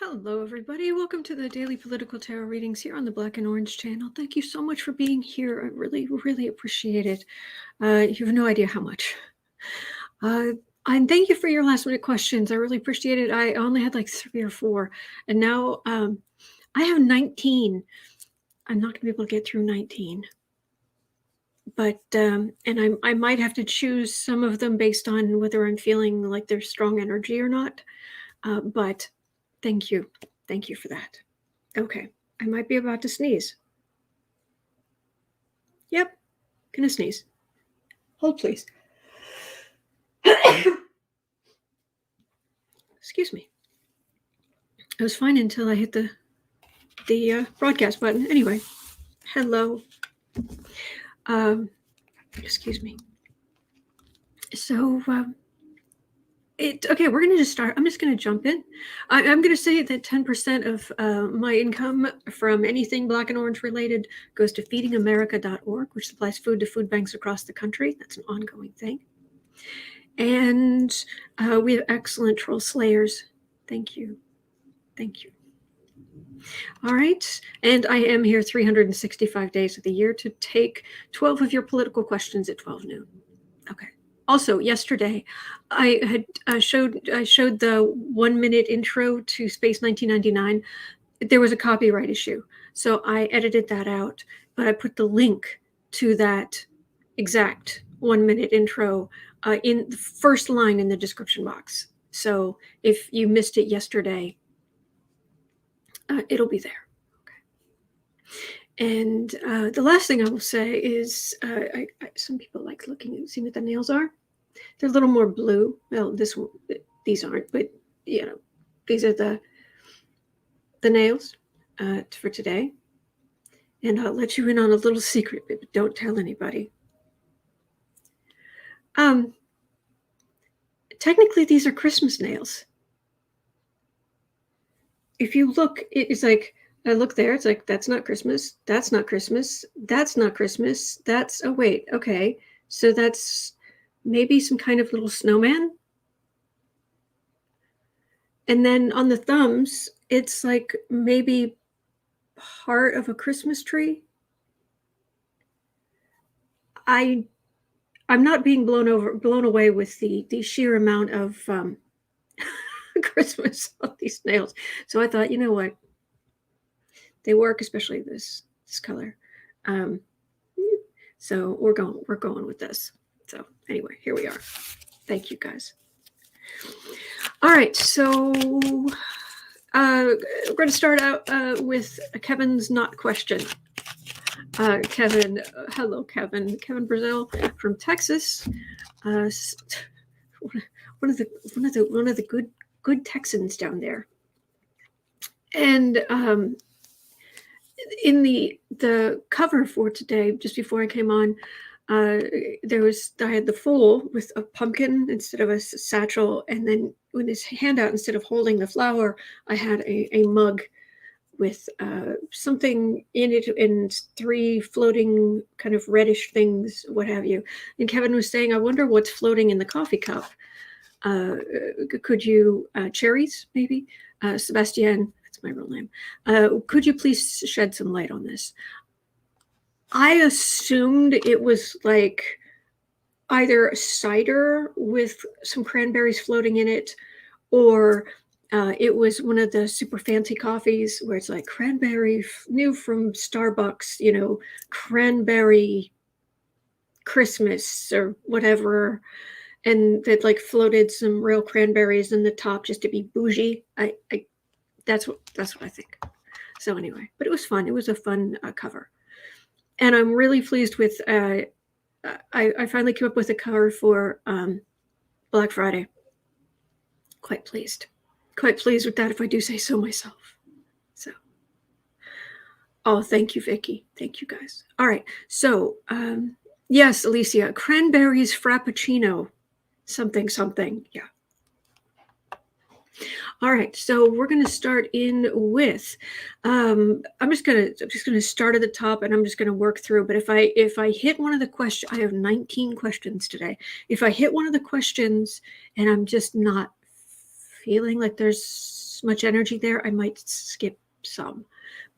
Hello, everybody. Welcome to the Daily Political Tarot Readings here on the Black and Orange channel. Thank you so much for being here. I really, really appreciate it. You have no idea how much. And thank you for your last minute questions. I really appreciate it. I only had like 3 or 4, and now I have 19. I'm not going to be able to get through 19. But, and I might have to choose some of them based on whether I'm feeling like there's strong energy or not. But thank you. Thank you for that. Okay, I might be about to sneeze. Yep, gonna sneeze. Hold, please. Excuse me. I was fine until I hit the broadcast button. Anyway, hello. Excuse me. So, okay, we're going to just start. I'm just going to jump in. I'm going to say that 10% of my income from anything Black and Orange related goes to feedingamerica.org, which supplies food to food banks across the country. That's an ongoing thing. And we have excellent troll slayers. Thank you. Thank you. All right. And I am here 365 days of the year to take 12 of your political questions at 12 noon. Okay. Also, yesterday, I had showed the 1-minute intro to Space 1999. There was a copyright issue, so I edited that out. But I put the link to that exact 1-minute intro in the first line in the description box. So if you missed it yesterday, it'll be there. Okay. And the last thing I will say is, some people like looking and seeing what the nails are. They're a little more blue. Well, these aren't, but you know, these are the nails for today. And I'll let you in on a little secret, but don't tell anybody. Technically, these are Christmas nails. If you look, it's like, I look there, it's like, that's not Christmas, that's not Christmas, that's not Christmas, that's, oh wait, okay, so that's maybe some kind of little snowman. And then on the thumbs, it's like maybe part of a Christmas tree. I'm not being blown away with the sheer amount of Christmas on these nails. So I thought, you know what? They work, especially this color. So we're going with this. So anyway, here we are. Thank you, guys. All right, so we're going to start out with Kevin's not question. Kevin, hello, Kevin Brazil from Texas. One of the good Texans down there. And in the cover for today, just before I came on, I had the fool with a pumpkin instead of a satchel, and then with his hand out, instead of holding the flower, I had a mug with something in it and 3 floating kind of reddish things, what have you. And Kevin was saying, I wonder what's floating in the coffee cup. Could you, cherries, maybe? Sebastian, that's my real name. Could you please shed some light on this? I assumed it was like either cider with some cranberries floating in it, or it was one of the super fancy coffees where it's like cranberry new from Starbucks, you know, cranberry Christmas or whatever. And that like floated some real cranberries in the top just to be bougie. That's what I think. So anyway, but it was fun. It was a fun cover. And I'm really pleased with, I finally came up with a cover for Black Friday. Quite pleased with that, if I do say so myself. So, oh, thank you, Vicky. Thank you, guys. All right. So, yes, Alicia, cranberries frappuccino, something. Yeah. All right, so we're going to start in with, I'm just going to start at the top, and I'm just going to work through. But if I hit one of the questions, I have 19 questions today. If I hit one of the questions and I'm just not feeling like there's as much energy there, I might skip some,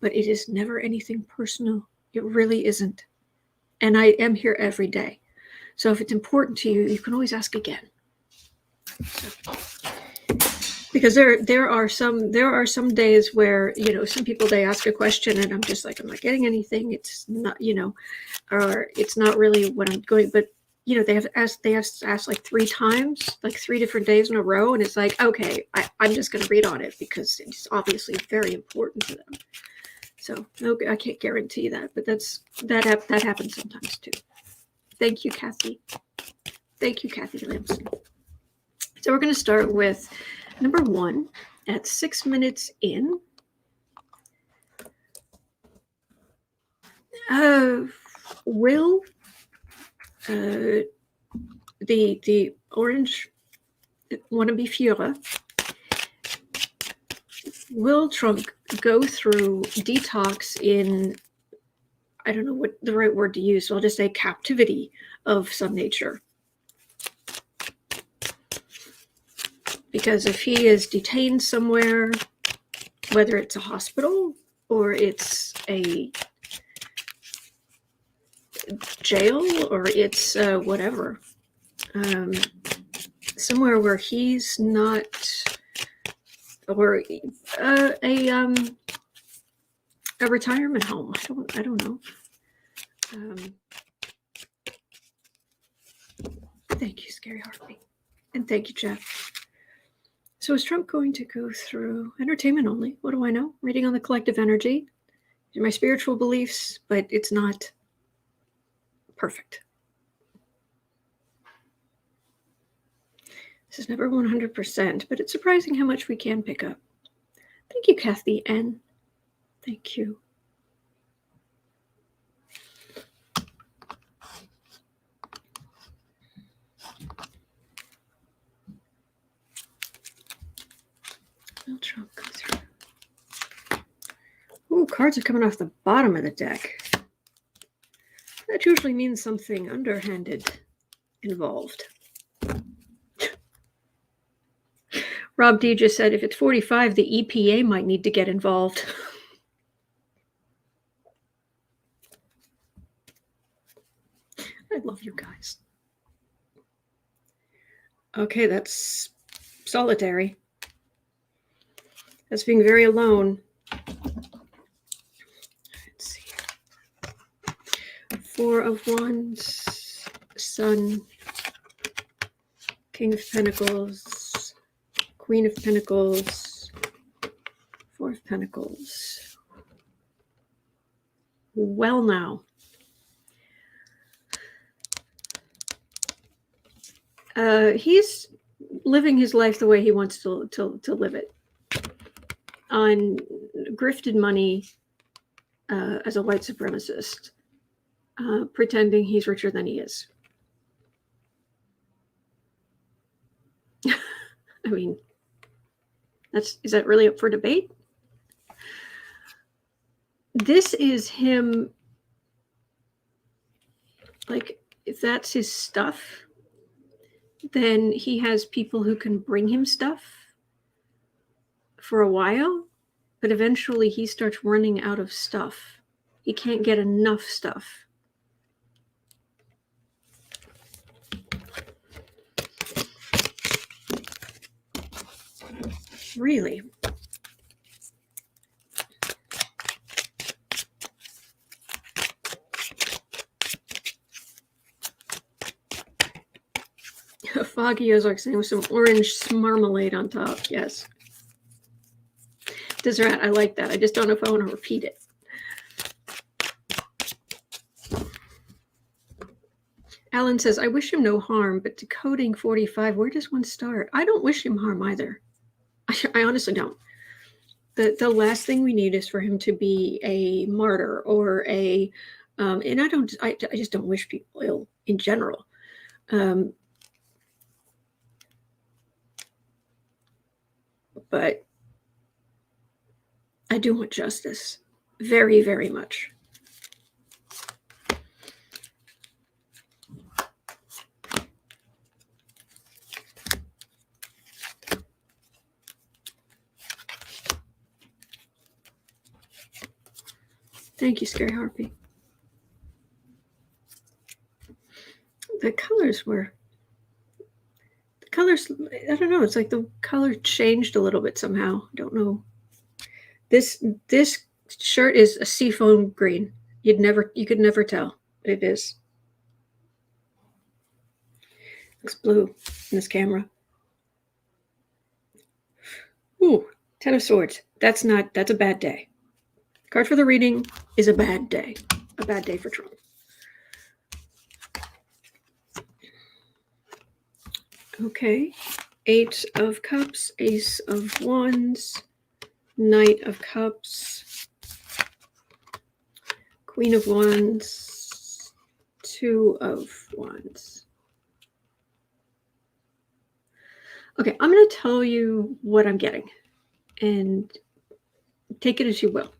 but it is never anything personal. It really isn't. And I am here every day. So if it's important to you, you can always ask again. So, because there are some days where, you know, some people, they ask a question and I'm just like, I'm not getting anything. It's not, you know, or it's not really what I'm going, but you know, they have asked like 3 times, like 3 different days in a row. And it's like, okay, I'm just going to read on it because it's obviously very important to them. So no, I can't guarantee that, but that happens sometimes too. Thank you, Kathy. Thank you, Kathy Lamson. So we're going to start with number 1 at 6 minutes in. Will the orange wannabe Führer, will Trump go through detox in, I don't know what the right word to use, so I'll just say captivity of some nature? Because if he is detained somewhere, whether it's a hospital or it's a jail or it's whatever, somewhere where he's not, or a retirement home. I don't know. Thank you, Scary Heartbeat, and thank you, Jeff. So is Trump going to go through entertainment only? What do I know? Reading on the collective energy, my spiritual beliefs, but it's not perfect. This is never 100%, but it's surprising how much we can pick up. Thank you, Kathy N. Thank you. Will Trump go through? Ooh, cards are coming off the bottom of the deck. That usually means something underhanded involved. Rob D just said if it's 45, the EPA might need to get involved. I love you guys. Okay, that's solitary. That's being very alone. Let's see. 4 of Wands, Sun, King of Pentacles, Queen of Pentacles, 4 of Pentacles. Well, now. He's living his life the way he wants to live it. On grifted money as a white supremacist, pretending he's richer than he is. I mean, is that really up for debate? This is him, like, if that's his stuff, then he has people who can bring him stuff for a while, but eventually he starts running out of stuff. He can't get enough stuff. Really? Foggy Ozark saying with some orange marmalade on top. Yes. Dessert, I like that. I just don't know if I want to repeat it. Alan says, I wish him no harm, but decoding 45, where does one start? I don't wish him harm either. I honestly don't. The last thing we need is for him to be a martyr or a, and I just don't wish people ill in general. But I do want justice very, very much. Thank you, Scary Harpy. The colors, I don't know, it's like the color changed a little bit somehow. I don't know. This shirt is a seafoam green. You could never tell what it is. Looks blue in this camera. Ooh, 10 of Swords. That's a bad day. Card for the reading is a bad day. A bad day for Trump. Okay. 8 of Cups, Ace of Wands, Knight of Cups, Queen of Wands, 2 of Wands. Okay, I'm going to tell you what I'm getting, and take it as you will.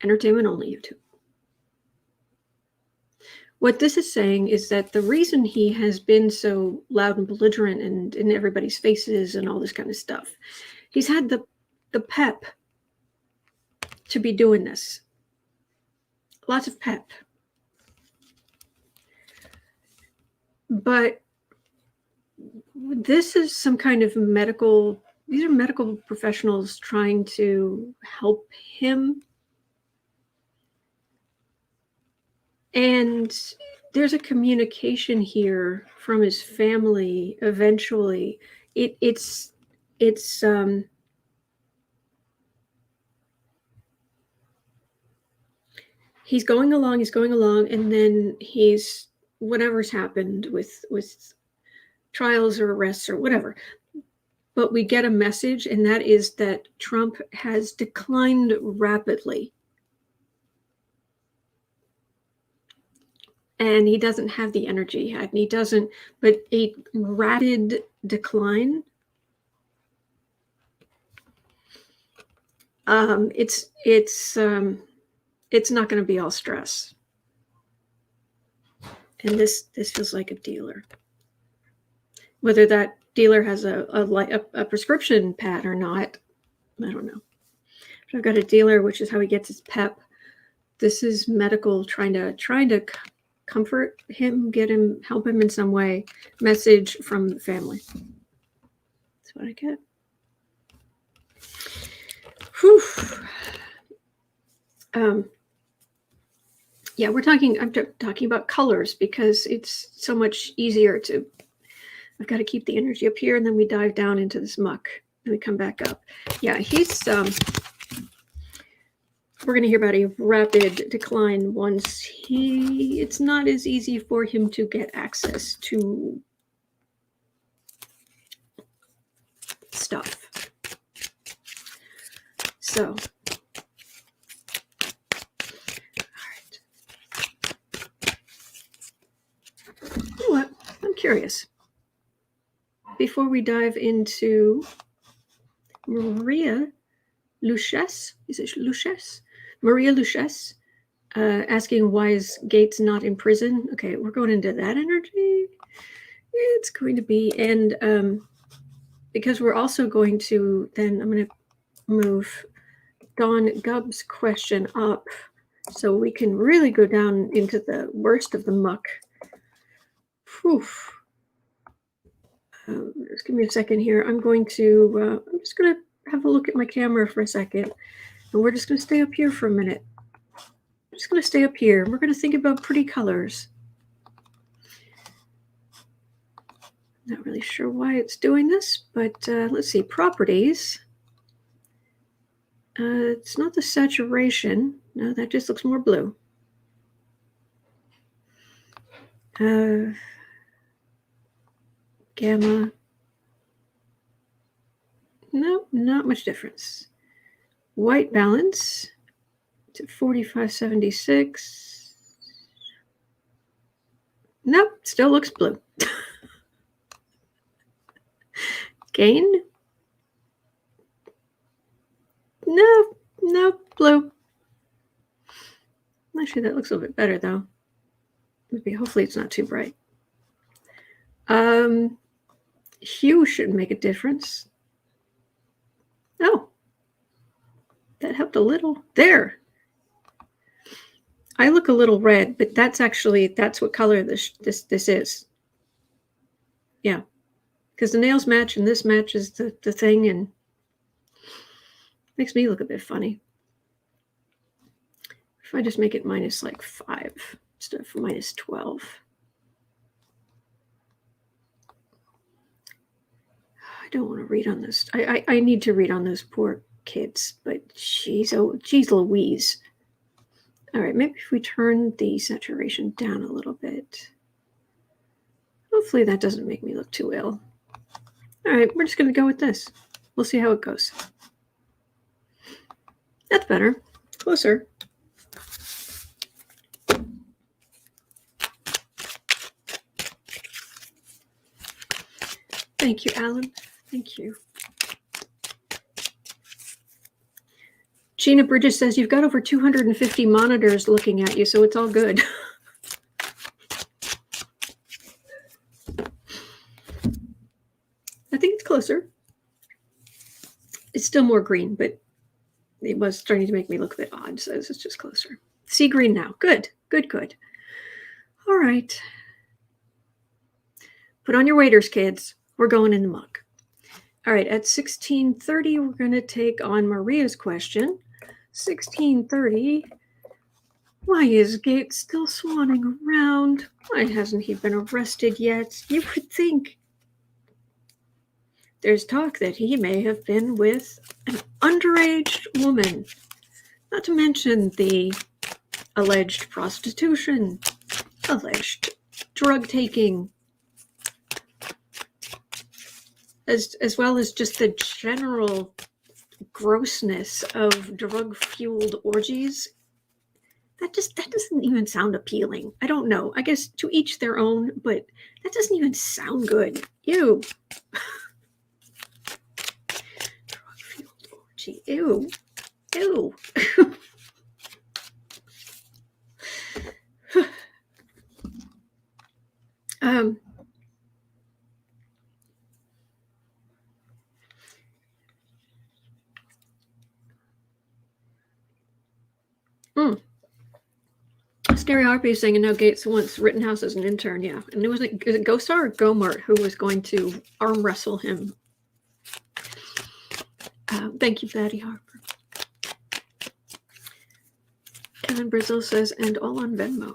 Entertainment only, YouTube. What this is saying is that the reason he has been so loud and belligerent and in everybody's faces and all this kind of stuff, he's had the pep to be doing this. Lots of pep. But this is some kind of these are medical professionals trying to help him. And there's a communication here from his family eventually. It's he's going along, and then whatever's happened with trials or arrests or whatever. But we get a message, and that is that Trump has declined rapidly. And he doesn't have the energy, and he doesn't, but a rapid decline. It's not going to be all stress. And this feels like a dealer. Whether that dealer has a prescription pad or not, I don't know. But I've got a dealer, which is how he gets his pep. This is medical, trying to comfort him, help him in some way. Message from the family. That's what I get. Whew. Yeah, I'm talking about colors because it's so much easier to. I've got to keep the energy up here, and then we dive down into this muck, and we come back up. Yeah, we're going to hear about a rapid decline once it's not as easy for him to get access to stuff. So, all right. You know what? I'm curious. Before we dive into Maria Luchesse, is it Luchesse? Maria Luchesse, asking why is Gaetz not in prison? Okay, we're going into that energy. It's going to be, and because we're also going to, then I'm going to move Dawn Gubb's question up so we can really go down into the worst of the muck. Whew. Just give me a second here. I'm just going to have a look at my camera for a second, and we're just going to stay up here for a minute. I'm just going to stay up here. We're going to think about pretty colors. Not really sure why it's doing this, but let's see. Properties. It's not the saturation. No, that just looks more blue. Gamma. No, not much difference. White balance to 4576. Nope, still looks blue. Gain. No, blue. Actually, that looks a little bit better though. Hopefully it's not too bright. Hue shouldn't make a difference. Oh, that helped a little. There, I look a little red, but that's what color this is. Yeah, because the nails match and this matches the thing, and makes me look a bit funny. If I just make it minus like 5 instead of minus 12. I don't want to read on this. I need to read on those poor kids, but geez Louise. All right, maybe if we turn the saturation down a little bit. Hopefully that doesn't make me look too ill. All right, we're just going to go with this. We'll see how it goes. That's better. Closer. Thank you, Alan. Thank you. Gina Bridges says you've got over 250 monitors looking at you, so it's all good. I think it's closer. It's still more green, but it was starting to make me look a bit odd, so it's just closer. See green now. Good, good, good. All right. Put on your waders, kids. We're going in the muck. All right, at 16:30, we're going to take on Maria's question. 16:30. Why is Gaetz still swanning around? Why hasn't he been arrested yet? You would think. There's talk that he may have been with an underage woman, not to mention the alleged prostitution, alleged drug taking, as well as just the general grossness of drug-fueled orgies. That doesn't even sound appealing. I don't know. I guess to each their own, but that doesn't even sound good. Ew. Drug-fueled orgy. Ew. Ew. Scary RP is saying, and now Gaetz wants Rittenhouse as an intern. Yeah, and is it Gosar or Gomart who was going to arm wrestle him? Thank you, Patty Harper. Kevin Brazil says, and all on Venmo.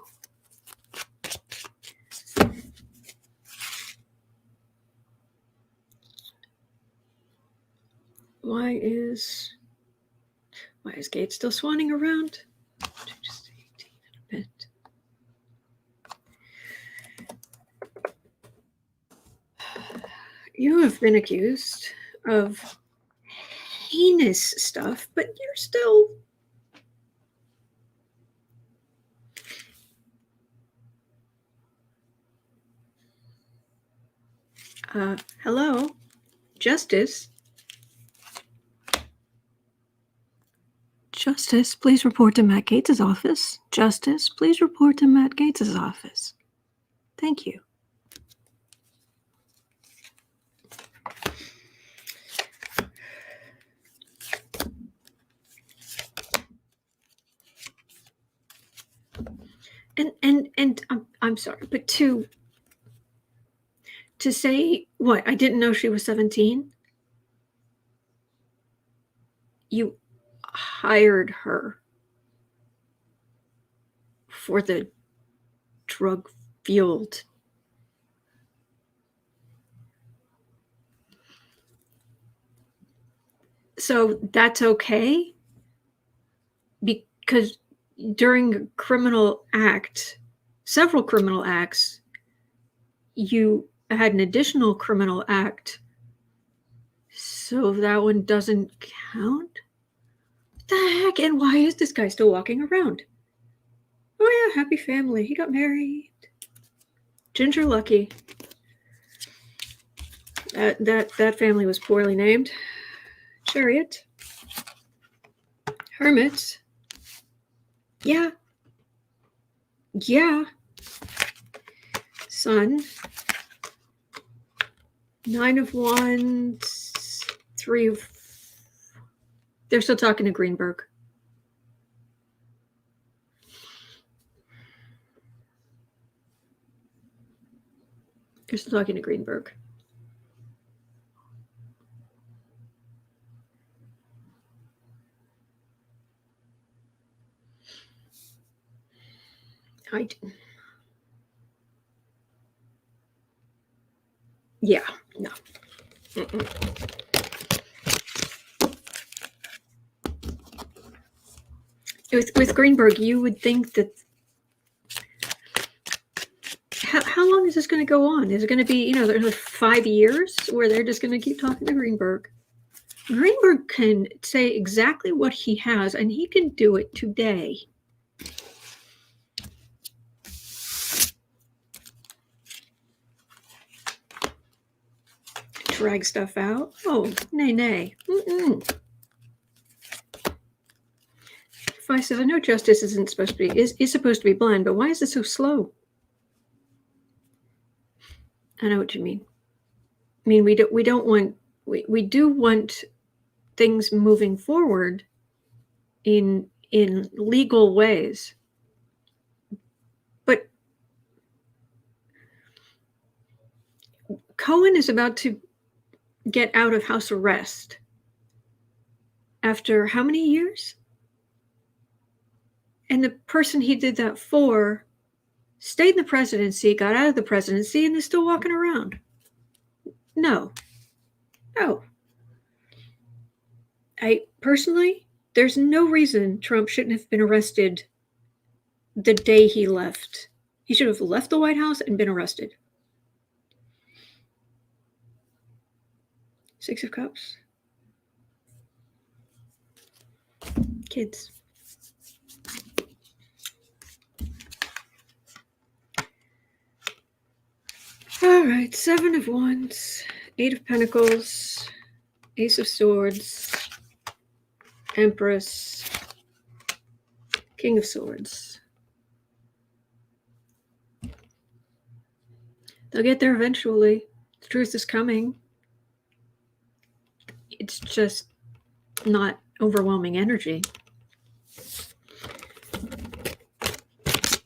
Why is Gaetz still swanning around? Just 18 in a bit. You have been accused of heinous stuff, but you're still hello, Justice. Justice, please report to Matt Gaetz's office. Justice, please report to Matt Gaetz's office. Thank you. And I'm sorry, but to say what? I didn't know she was 17. You hired her for the drug-fueled. So that's okay? Because during a criminal act, several criminal acts, you had an additional criminal act, so that one doesn't count? What the heck? And why is this guy still walking around? Oh yeah, happy family. He got married. Ginger Lucky. That family was poorly named. Chariot. Hermit. Yeah. Yeah. Sun. 9 of Wands. 3 of... They're still talking to Greenberg. You're still talking to Greenberg. Yeah, no. With Greenberg, you would think that. How long is this going to go on? Is it going to be, there's 5 years where they're just going to keep talking to Greenberg? Greenberg can say exactly what he has, and he can do it today. Drag stuff out. Oh, nay. Fi says, I know justice isn't supposed to be is supposed to be blind, but why is it so slow? I know what you mean. I mean, we do want things moving forward in legal ways, but Cohen is about to get out of house arrest after how many years? And the person he did that for stayed in the presidency, got out of the presidency, and is still walking around. No. Personally, there's no reason Trump shouldn't have been arrested the day he left. He should have left the White House and been arrested. 6 of Cups. Kids. All right, 7 of Wands, 8 of Pentacles, Ace of Swords, Empress, King of Swords. They'll get there eventually. The truth is coming. It's just not overwhelming energy.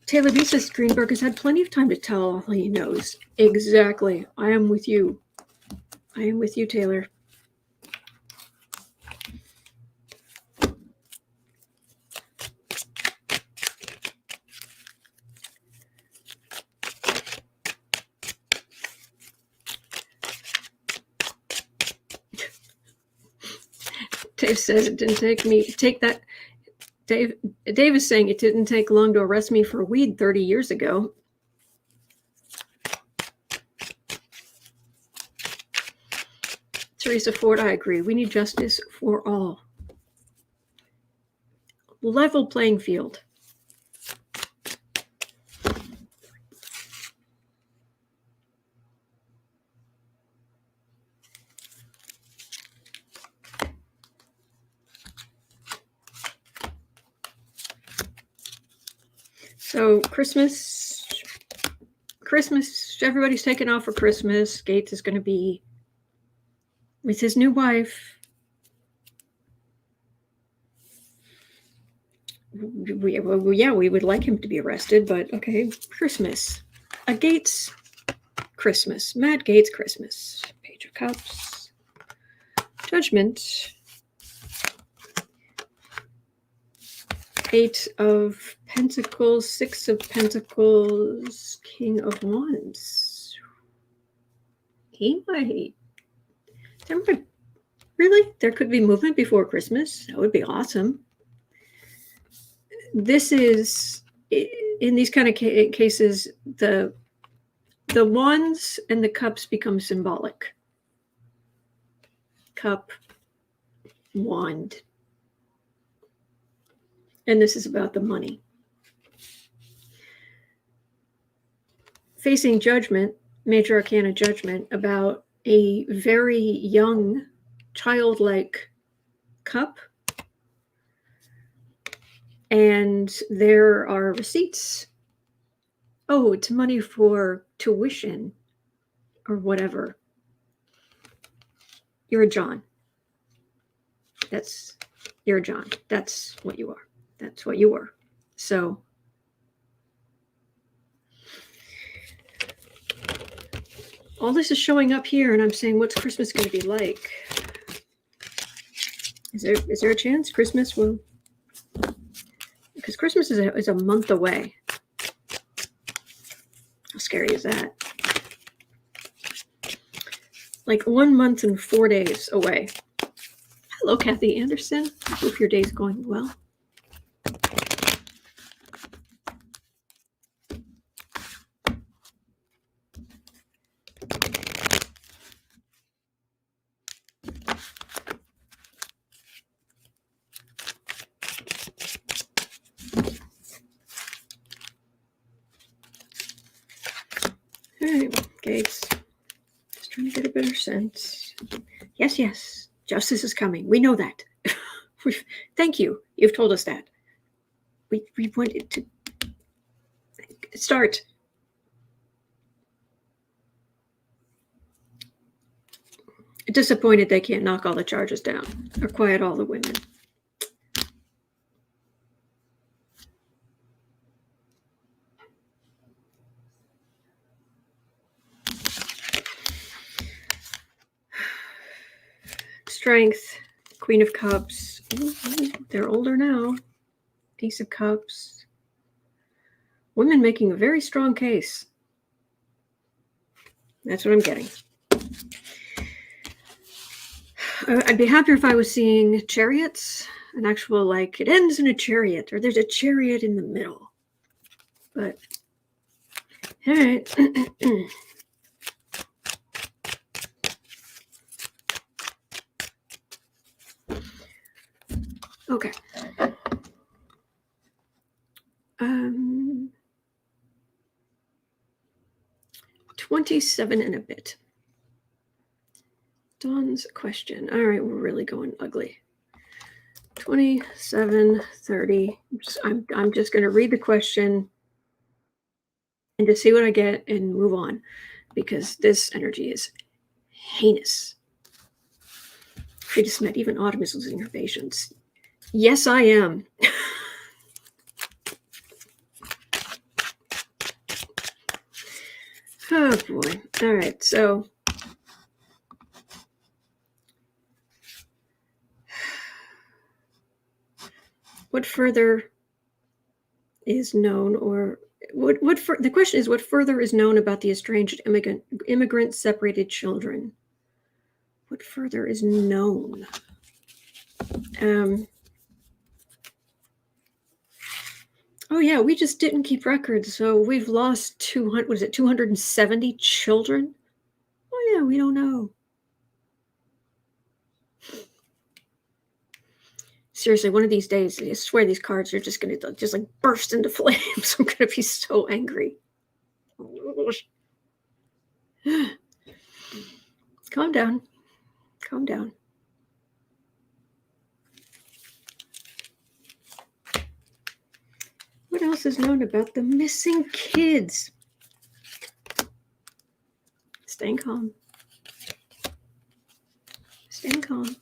Taylor B says Greenberg has had plenty of time to tell all he knows. Exactly. I am with you. Taylor. Dave says it didn't take that. Dave is saying it didn't take long to arrest me for weed 30 years ago. Teresa Ford, I agree. We need justice for all. Level playing field. So Christmas, everybody's taking off for Christmas. Gaetz is going to be with his new wife. We would like him to be arrested, but okay. Christmas. A Gaetz Christmas. Matt Gaetz Christmas. Page of Cups. Judgment. 8 of Pentacles, 6 of Pentacles, King of Wands. He might. Really? There could be movement before Christmas? That would be awesome. This is, in these kind of cases, the wands and the cups become symbolic. Cup, wand. And this is about the money. Facing judgment, major arcana judgment, about a very young, childlike cup. And there are receipts. Oh, it's money for tuition or whatever. You're a John. You're a John. That's what you are. That's what you were. So all this is showing up here, and I'm saying, what's Christmas going to be like? Is there a chance Christmas will? Because Christmas is a month away. How scary is that? Like 1 month and 4 days away. Hello, Kathy Anderson. I hope your day's going well. All right, Gaetz. Just trying to get a better sense. Yes, yes. Justice is coming. We know that. Thank you. You've told us that. We wanted to start. Disappointed they can't knock all the charges down or quiet all the women. Strength, Queen of Cups. Ooh, they're older now. Ace of Cups. Women making a very strong case. That's what I'm getting. I'd be happier if I was seeing chariots, an actual, like, it ends in a chariot, or there's a chariot in the middle. But, all right. Okay. 27 and a bit. Dawn's question. All right, we're really going ugly. 27, 30. I'm just going to read the question and to see what I get and move on, because this energy is heinous. She just met even Autumn is losing her patience. Yes, I am. Oh boy. All right, so what further is known, or the question is, what further is known about the estranged immigrant separated children? What further is known? Oh yeah, we just didn't keep records, so we've lost 200. What is it? 270 children? Oh yeah, we don't know. Seriously, one of these days, I swear these cards are just going to just like burst into flames. I'm going to be so angry. Calm down. Calm down. What else is known about the missing kids? Staying calm. Staying calm.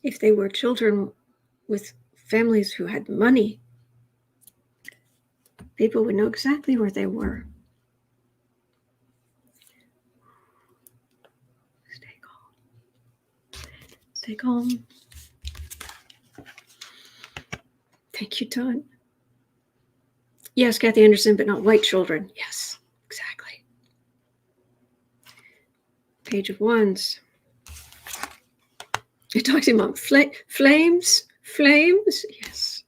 If they were children with families who had money, people would know exactly where they were. Stay calm. Stay calm. Thank you, Todd. Yes, Kathy Anderson, but not white children. Yes, exactly. Page of Wands. You're talking about flames? Flames? Yes.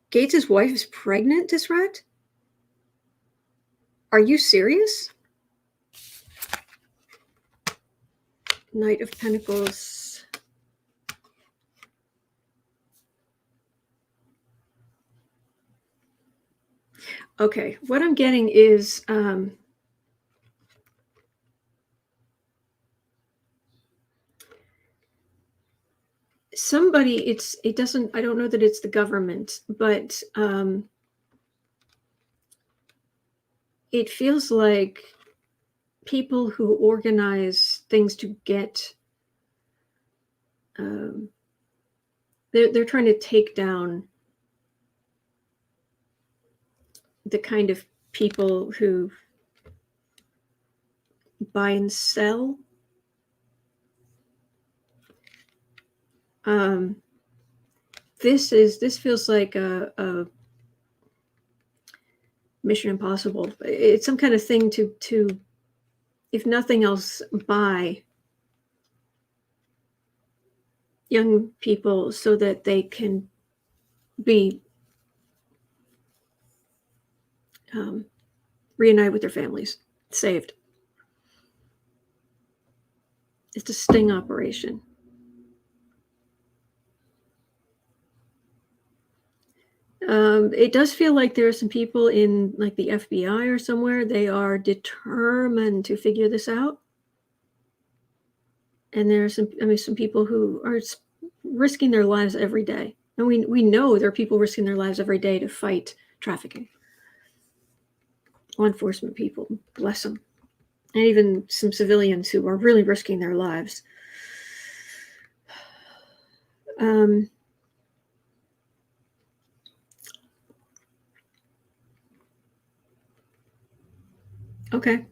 Gaetz' wife is pregnant, Disrat? Are you serious? Knight of Pentacles. Okay, what I'm getting is somebody, it doesn't, I don't know that it's the government, but it feels like people who organize things to get they're trying to take down the kind of people who buy and sell. This feels like a Mission Impossible. It's some kind of thing to if nothing else, buy young people so that they can be reunite with their families, saved. It's a sting operation. It does feel like there are some people in like the FBI or somewhere. They are determined to figure this out. And there are some people who are risking their lives every day. And we know there are people risking their lives every day to fight trafficking. Law enforcement people, bless them. And even some civilians who are really risking their lives. Okay.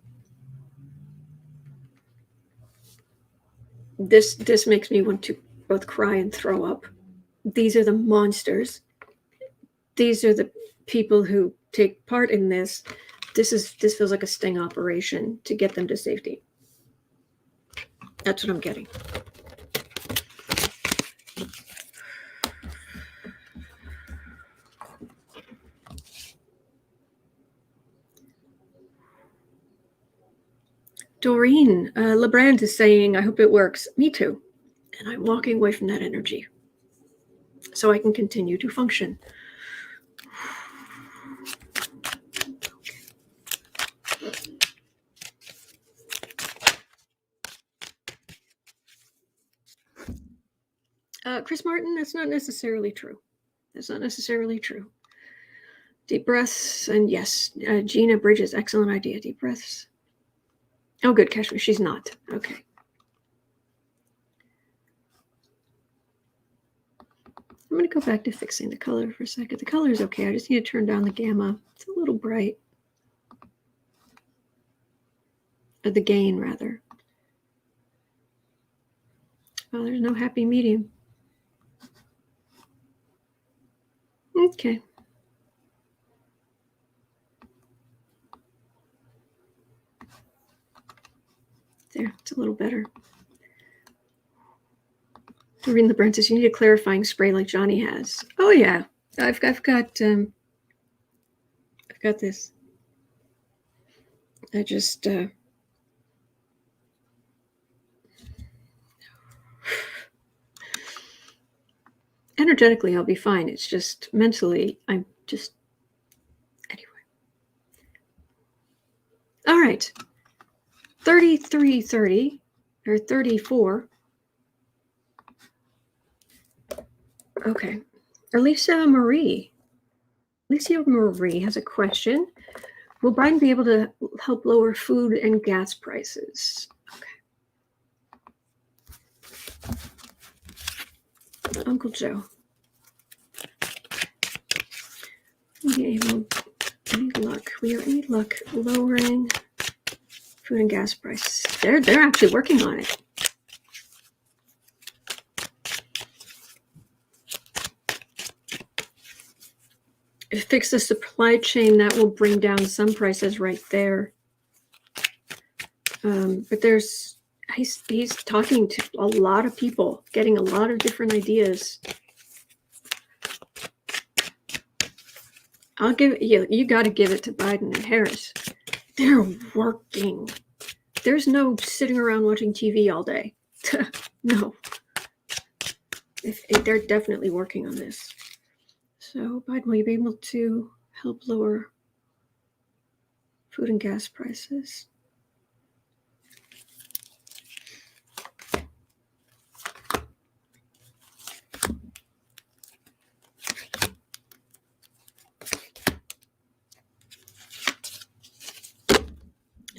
This makes me want to both cry and throw up. These are the monsters. These are the people who take part in this. This feels like a sting operation to get them to safety. That's what I'm getting. Doreen LeBrand is saying, I hope it works. Me too. And I'm walking away from that energy so I can continue to function. Chris Martin, that's not necessarily true. That's not necessarily true. Deep breaths, and yes, Gina Bridges, excellent idea. Deep breaths. Oh, good, Kashmir. She's not. Okay. I'm going to go back to fixing the color for a second. The color is okay. I just need to turn down the gamma. It's a little bright. Or the gain, rather. Oh, there's no happy medium. Okay. There, it's a little better. Doreen LeBrun says, you need a clarifying spray like Johnny has. Oh yeah, I've got this. I just energetically I'll be fine. It's just mentally I'm just anyway. All right. 3330 or 34. Okay. Alicia Marie has a question. Will Biden be able to help lower food and gas prices? Okay. Uncle Joe. Any luck? We are any luck lowering food and gas prices? They're actually working on it. Fix the supply chain, that will bring down some prices right there. But he's talking to a lot of people, getting a lot of different ideas. I'll give it, you got to give it to Biden and Harris. They're working. There's no sitting around watching TV all day. No. They're definitely working on this. So, Biden, will you be able to help lower food and gas prices?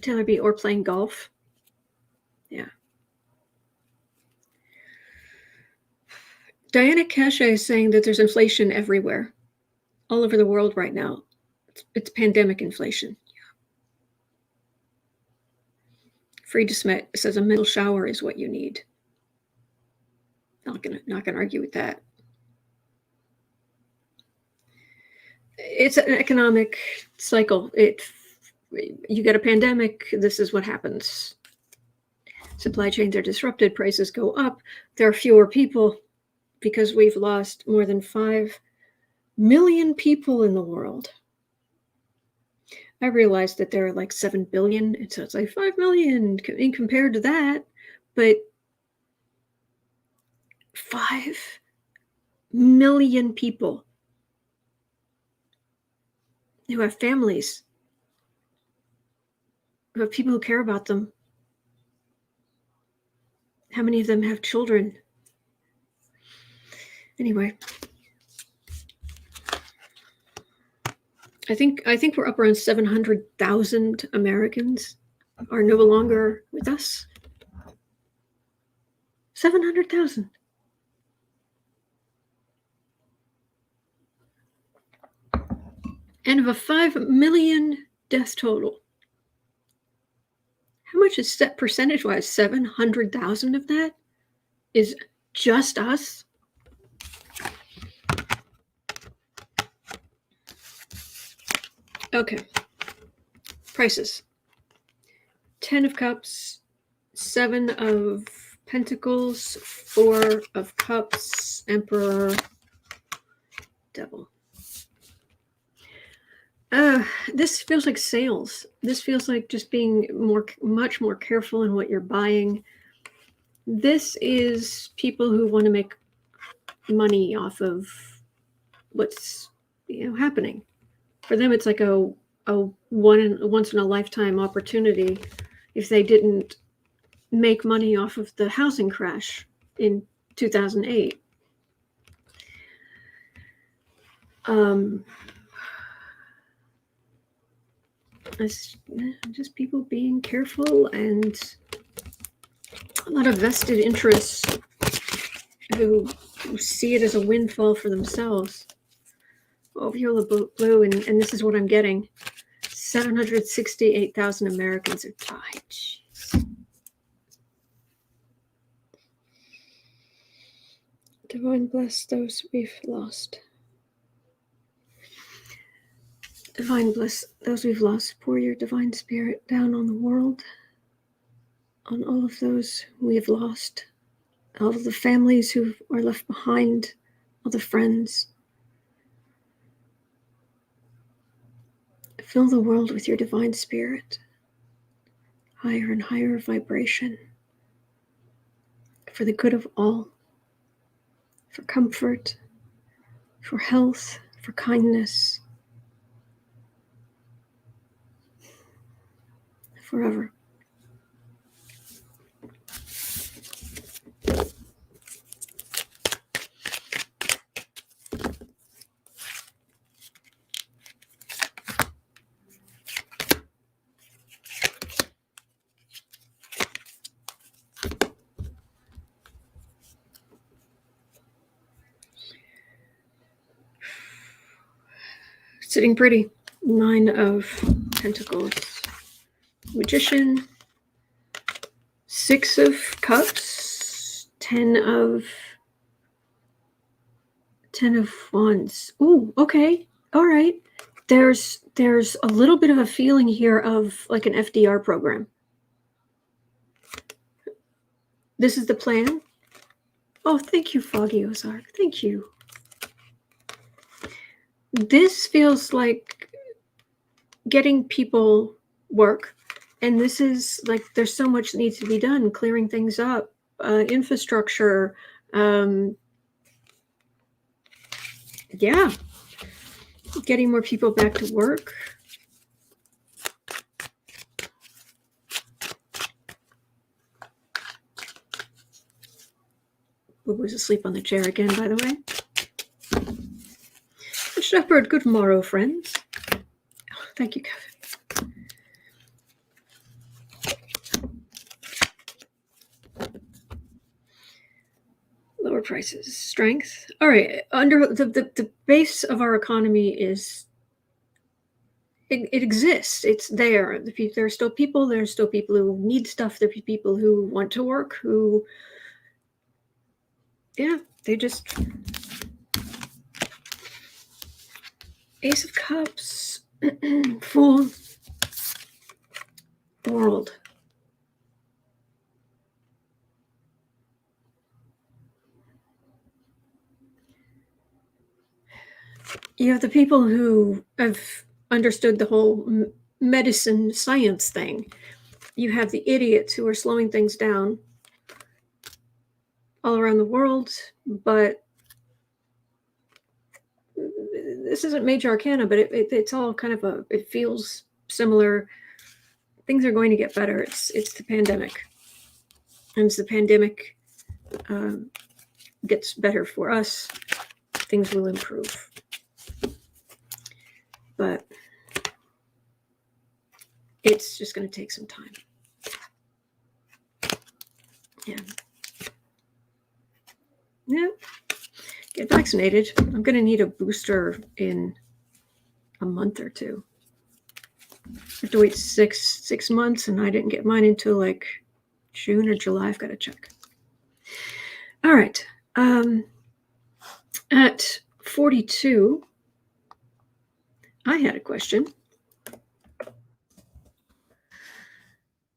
Taylor B, or playing golf. Yeah. Diana Cache is saying that there's inflation everywhere, all over the world right now. It's pandemic inflation. Frieda Smith says a mental shower is what you need. Not gonna argue with that. It's an economic cycle. You get a pandemic, this is what happens. Supply chains are disrupted, prices go up. There are fewer people because we've lost more than 5 million people in the world. I realized that there are like 7 billion, and so it's like 5 million compared to that, but 5 million people who have families, who have people who care about them. How many of them have children? Anyway, I think we're up around 700,000 Americans are no longer with us. 700,000. And of a 5 million death total, how much is set percentage-wise? 700,000 of that is just us? Okay. Prices. 10 of Cups, 7 of Pentacles, 4 of Cups, Emperor, Devil. This feels like sales. This feels like just being much more careful in what you're buying. This is people who want to make money off of what's happening. For them, it's like a once in a lifetime opportunity. If they didn't make money off of the housing crash in 2008. It's just people being careful and a lot of vested interests who see it as a windfall for themselves. Oh, Viola Blue, and this is what I'm getting. 768,000 Americans have died. Jeez. Divine bless those we've lost. Divine bless those we've lost. Pour your divine spirit down on the world, on all of those we've lost, all of the families who are left behind, all the friends. Fill the world with your divine spirit, higher and higher vibration, for the good of all, for comfort, for health, for kindness, forever. Sitting pretty. 9 of Pentacles. Magician. 6 of Cups. 10 of Wands. Ooh, okay. All right. There's a little bit of a feeling here of like an FDR program. This is the plan. Oh, thank you, Foggy Ozark. Thank you. This feels like getting people work, and this is like there's so much that needs to be done, clearing things up, infrastructure, yeah, getting more people back to work. Boo was asleep on the chair again, by the way. Shepherd, good morrow, friends. Oh, thank you, Kevin. Lower Lower prices, strength. All right. Under the base of our economy is it exists. It's there. There are still people. There are still people who need stuff. There are people who want to work. Who, yeah, they just. Ace of Cups, full world. You have the people who have understood the whole medicine science thing. You have the idiots who are slowing things down all around the world, but this isn't major arcana, but it's all kind of it feels similar. Things are going to get better. It's the pandemic. And as the pandemic gets better for us, things will improve. But it's just going to take some time. Yeah. Yeah. Get vaccinated. I'm going to need a booster in a month or two. I have to wait six months, and I didn't get mine until like June or July. I've got to check. All right. At 42, I had a question.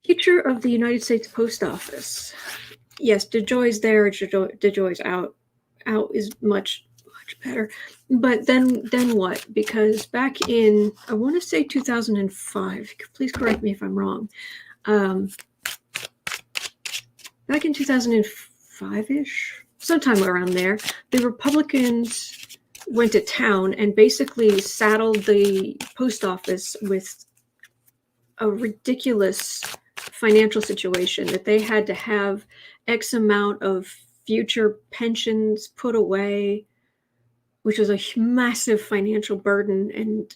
Future of the United States Post Office. Yes, DeJoy's there. DeJoy's out. Out is much better. But then what? Because back in, I want to say 2005. Please correct me if I'm wrong. Back in 2005-ish, sometime around there, the Republicans went to town and basically saddled the post office with a ridiculous financial situation that they had to have X amount of future pensions put away, which was a massive financial burden and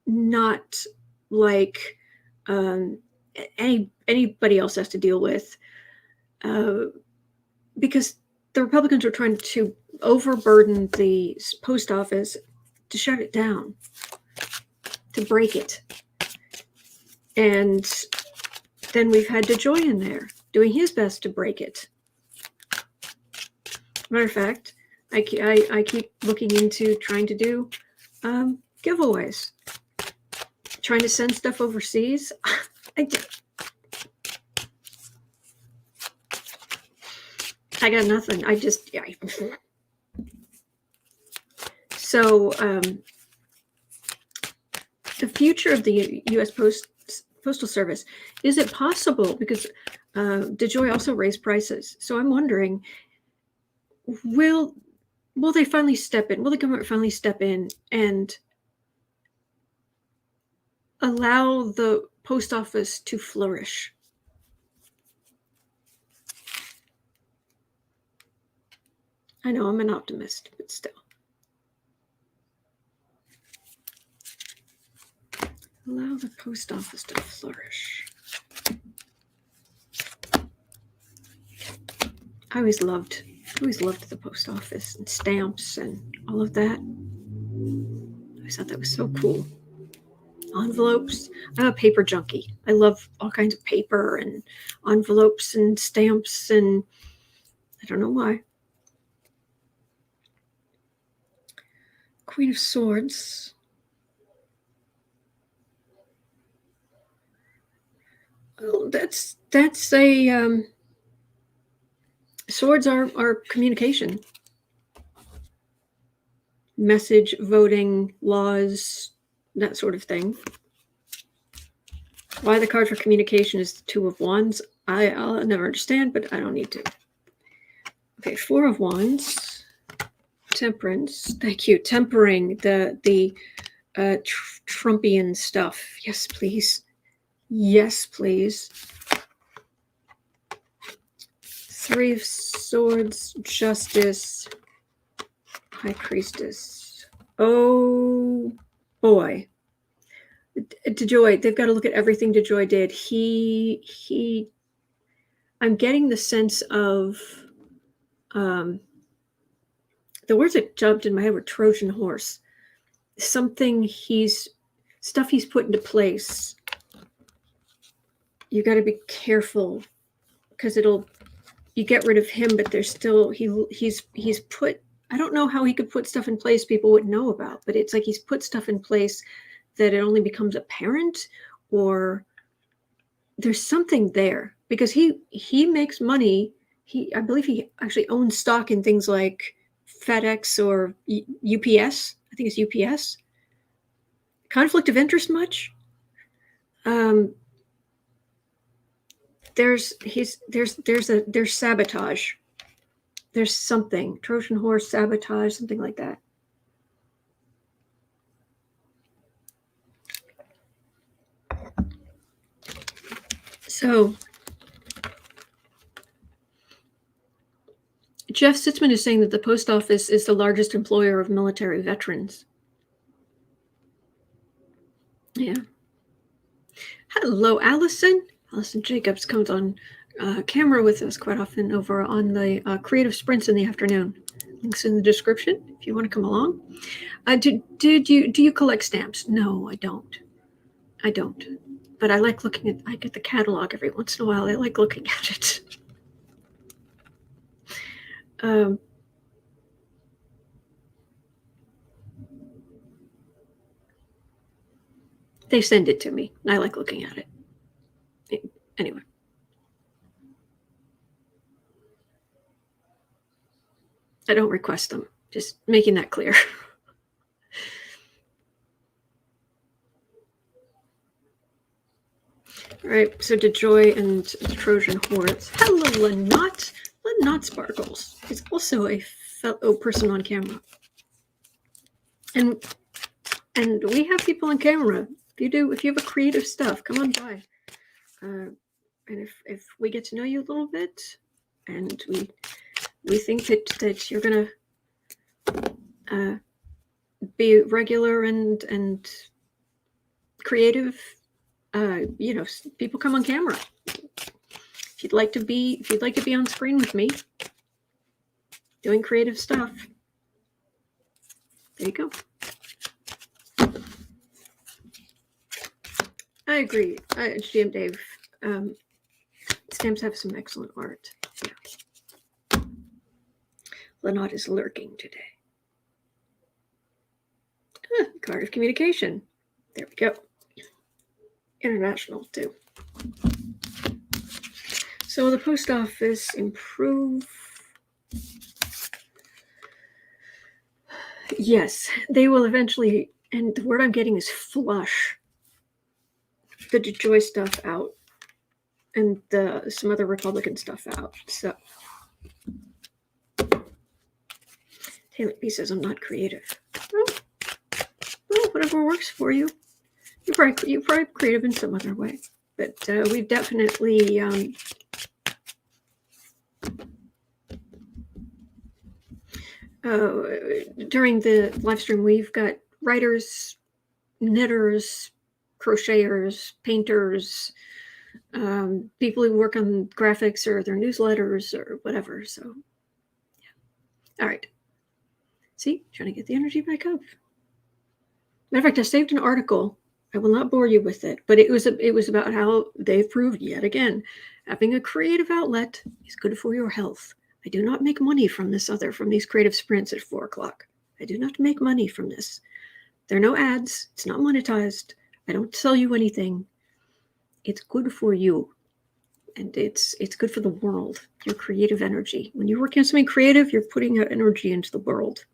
not like anybody else has to deal with, because the Republicans were trying to overburden the post office to shut it down, to break it. And then we've had DeJoy in there doing his best to break it. Matter of fact, I keep looking into trying to do giveaways, trying to send stuff overseas. I got nothing. So the future of the U.S. Postal Service, is it possible? Because DeJoy also raised prices. So I'm wondering, will they finally step in? Will the government finally step in and allow the post office to flourish? I know I'm an optimist, but still. Allow the post office to flourish. I always loved the post office and stamps and all of that. I always thought that was so cool. Envelopes. I'm a paper junkie. I love all kinds of paper and envelopes and stamps, and I don't know why. Queen of Swords. Well, that's a swords are communication, message, voting, laws, that sort of thing. Why the card for communication is the Two of Wands, I'll never understand, but I don't need to. Okay, Four of Wands, Temperance. Thank you. Tempering the Trumpian stuff. Yes, please. Yes, please. Three of Swords, Justice, High Priestess. Oh boy. DeJoy, they've got to look at everything DeJoy did. I'm getting the sense of the words that jumped in my head were Trojan horse. Stuff he's put into place. You got to be careful because you get rid of him, but there's still, he's put, I don't know how he could put stuff in place people wouldn't know about, but it's like he's put stuff in place that it only becomes apparent, or there's something there, because he makes money. I believe he actually owns stock in things like FedEx or UPS. I think it's UPS. Conflict of interest much? There's sabotage. There's something, Trojan horse, sabotage, something like that. So Jeff Sitzman is saying that the post office is the largest employer of military veterans. Yeah. Hello, Allison. Allison Jacobs comes on camera with us quite often over on the creative sprints in the afternoon. Links in the description if you want to come along. Do you collect stamps? No, I don't. But I like looking at. I get the catalog every once in a while. I like looking at it. They send it to me. I like looking at it. Anyway. I don't request them. Just making that clear. All right, so DeJoy and Trojan horse. Hello, Lanot. Lanot Sparkles is also a fellow person on camera. And we have people on camera. If you have a creative stuff, come on by. And if we get to know you a little bit, and we think that you're gonna be regular and creative, people come on camera. If you'd like to be on screen with me doing creative stuff, there you go. I agree. GM Dave, stamps have some excellent art. Yeah. Lanot is lurking today. Card of communication. There we go. International too. So will the post office improve? Yes, they will eventually, and the word I'm getting is flush the DeJoy stuff out and some other Republican stuff out. So Taylor B says I'm not creative. Well, whatever works for you. You're probably creative in some other way, but we've definitely during the live stream, we've got writers, knitters, crocheters, painters, people who work on graphics or their newsletters or whatever. So, yeah. All right. See, trying to get the energy back up. Matter of fact, I saved an article. I will not bore you with it, but it was about how they've proved yet again having a creative outlet is good for your health. I do not make money from these creative sprints at 4:00. I do not make money from this. There are no ads. It's not monetized. I don't sell you anything. It's good for you, and it's good for the world. Your creative energy. When you're working on something creative, you're putting out energy into the world,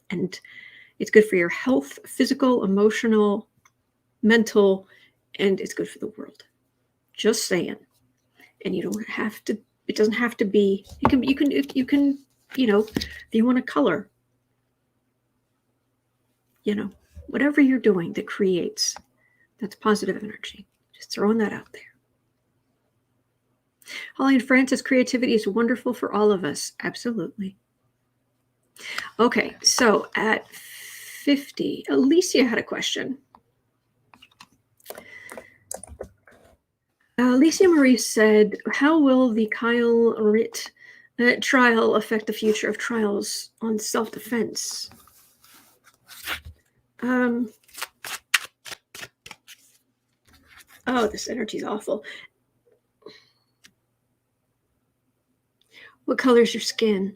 and it's good for your health, physical, emotional, mental, and it's good for the world. Just saying. And you don't have to. It doesn't have to be. You can. If you want to color. Whatever you're doing that creates, that's positive energy. Just throwing that out there. Holly and Francis, creativity is wonderful for all of us. Absolutely. Okay, so at 50, Alicia had a question. Alicia Marie said, how will the Kyle Rittenhouse Trial affect the future of trials on self-defense. Oh, this energy's awful. What color's your skin?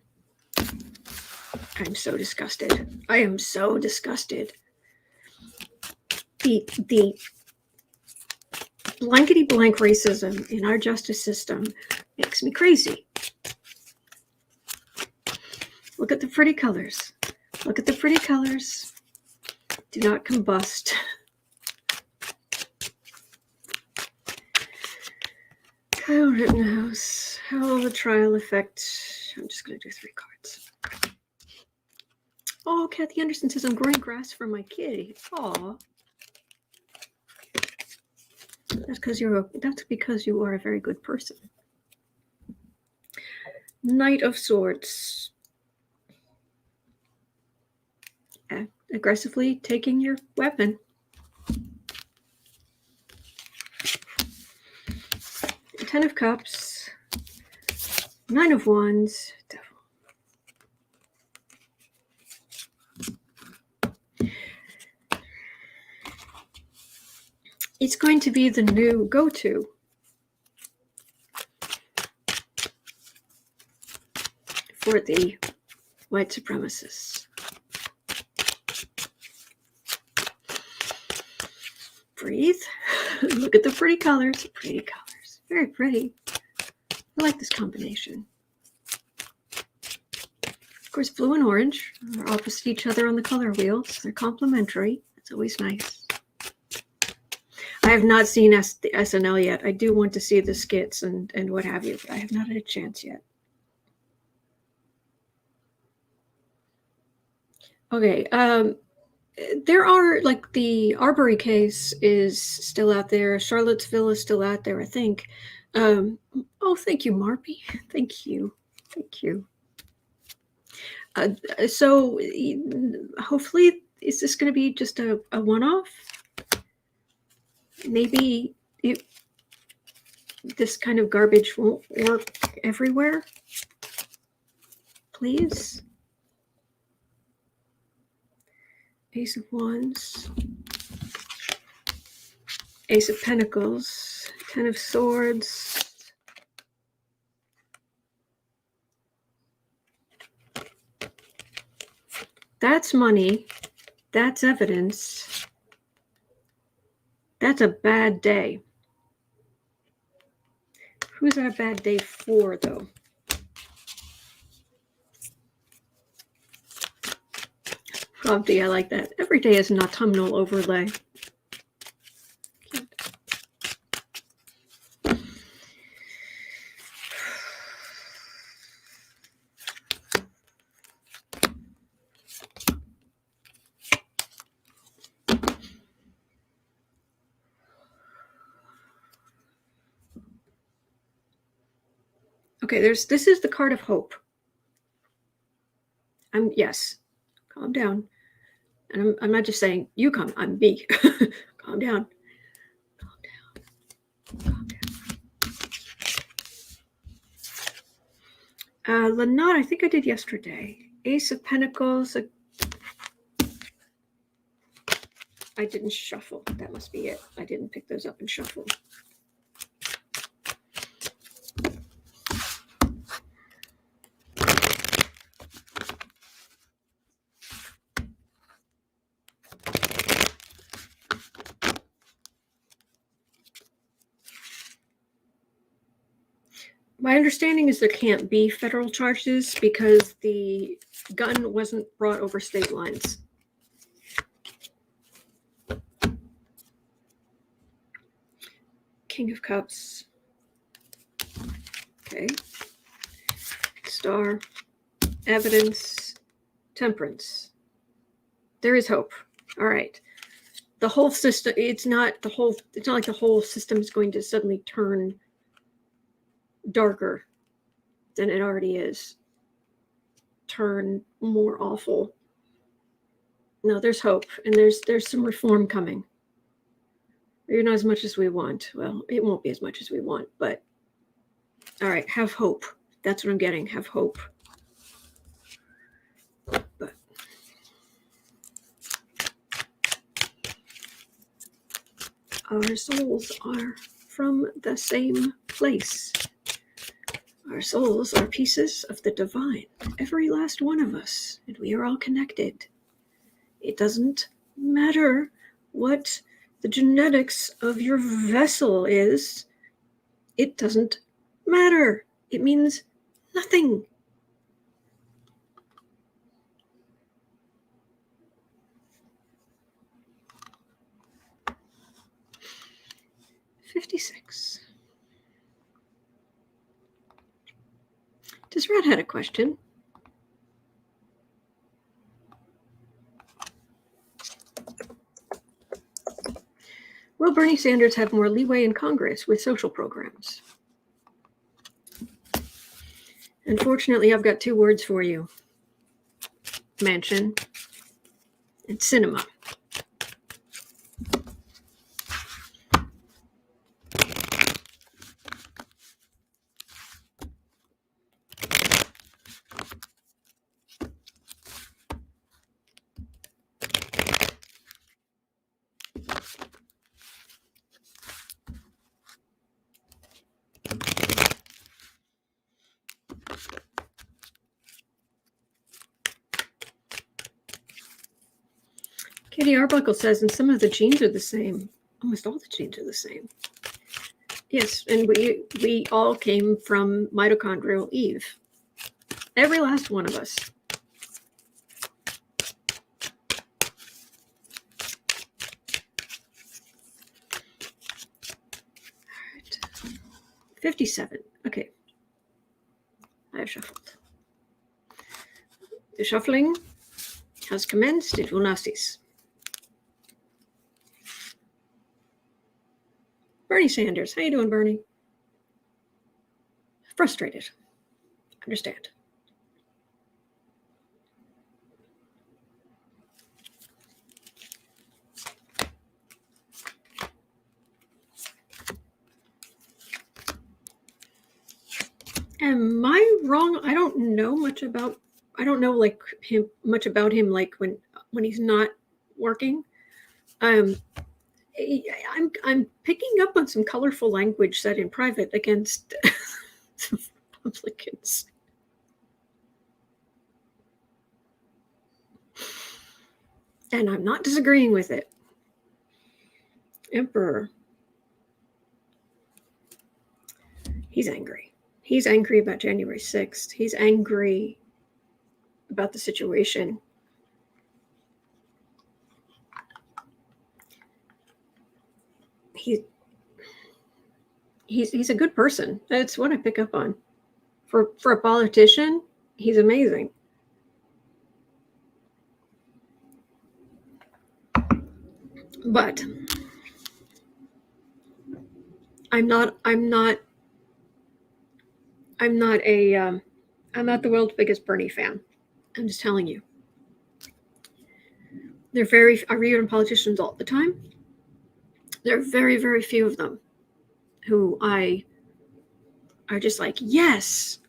I'm so disgusted. I am so disgusted. The blankety blank racism in our justice system makes me crazy. Look at the pretty colors. Look at the pretty colors. Do not combust. Kyle Rittenhouse. How will the trial affect? I'm just going to do 3 cards. Oh, Kathy Anderson says, I'm growing grass for my kitty. Aw. That's because you are a very good person. Knight of Swords. Aggressively taking your weapon. Ten of Cups. 9 of Wands. Devil. It's going to be the new go-to for the white supremacists. Breathe. Look at the pretty colors. Pretty colors. Very pretty. I like this combination. Of course, blue and orange are opposite each other on the color wheel, so they're complementary. That's always nice. I have not seen the SNL yet. I do want to see the skits and what have you, but I have not had a chance yet. Okay, there are, like, the Arbery case is still out there. Charlottesville is still out there, I think. Oh, thank you, Marpy. Thank you. Thank you. So hopefully, is this going to be just a one-off? Maybe this kind of garbage won't work everywhere. Please. Ace of Wands. Ace of Pentacles. 10 of Swords. That's money. That's evidence. That's a bad day. Who's that a bad day for, though? Lofty, I like that. Every day is an autumnal overlay. Okay, this is the card of hope. Yes, calm down. And I'm not just saying you come, I'm me. Calm down. Calm down. Calm down. Lanat, I think I did yesterday. Ace of Pentacles. I didn't shuffle. That must be it. I didn't pick those up and shuffle. My understanding is there can't be federal charges because the gun wasn't brought over state lines. King of Cups. Okay. Star. Evidence. Temperance. There is hope. All right. The whole system, it's not like the whole system is going to suddenly turn darker than it already is. Turn more awful. No, there's hope, and there's some reform coming. Maybe not as much as we want. Well, it won't be as much as we want, but all right, have hope. That's what I'm getting. Have hope. But our souls are from the same place. Our souls are pieces of the divine, every last one of us, and we are all connected. It doesn't matter what the genetics of your vessel is. It doesn't matter. It means nothing. $56. Does Red had a question? Will Bernie Sanders have more leeway in Congress with social programs? Unfortunately, I've got 2 words for you. Manchin and Sinema. Katie Arbuckle says, and some of the genes are the same. Almost all the genes are the same. Yes, and we all came from mitochondrial Eve. Every last one of us. All right. 57. Okay. I have shuffled. The shuffling has commenced. It will now cease. Bernie Sanders. How you doing, Bernie? Frustrated. Understand. Am I wrong? I don't know much about. I don't know like him much about him like when he's not working. I'm picking up on some colorful language said in private against Republicans. And I'm not disagreeing with it. Emperor. He's angry. He's angry about January 6th. He's angry about the situation. He's a good person. That's what I pick up on. For a politician, he's amazing. But I'm not the world's biggest Bernie fan. I'm just telling you. I read on politicians all the time. There are very, very few of them who are just like, yes.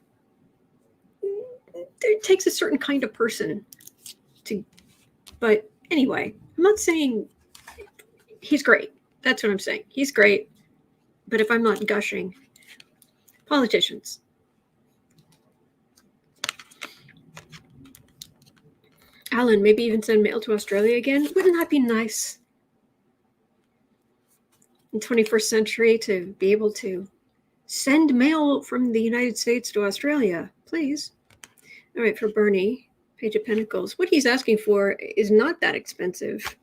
It takes a certain kind of person but anyway, I'm not saying he's great. That's what I'm saying. He's great. But if I'm not gushing, politicians. Alan, maybe even send mail to Australia again. Wouldn't that be nice? In 21st century to be able to send mail from the United States to Australia, please. All right, for Bernie, Page of Pentacles. What he's asking for is not that expensive.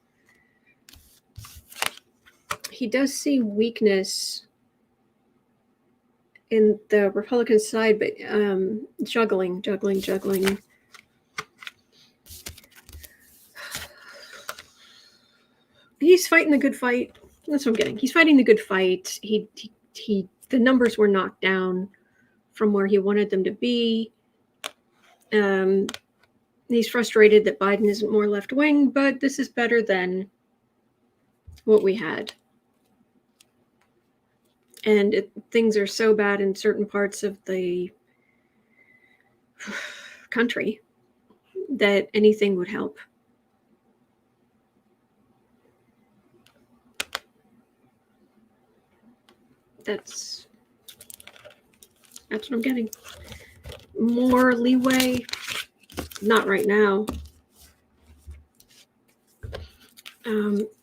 He does see weakness in the Republican side, but juggling. He's fighting the good fight. That's what I'm getting. He's fighting the good fight. The numbers were knocked down from where he wanted them to be. He's frustrated that Biden isn't more left wing, but this is better than what we had. And things are so bad in certain parts of the country that anything would help. That's what I'm getting. More leeway? Not right now.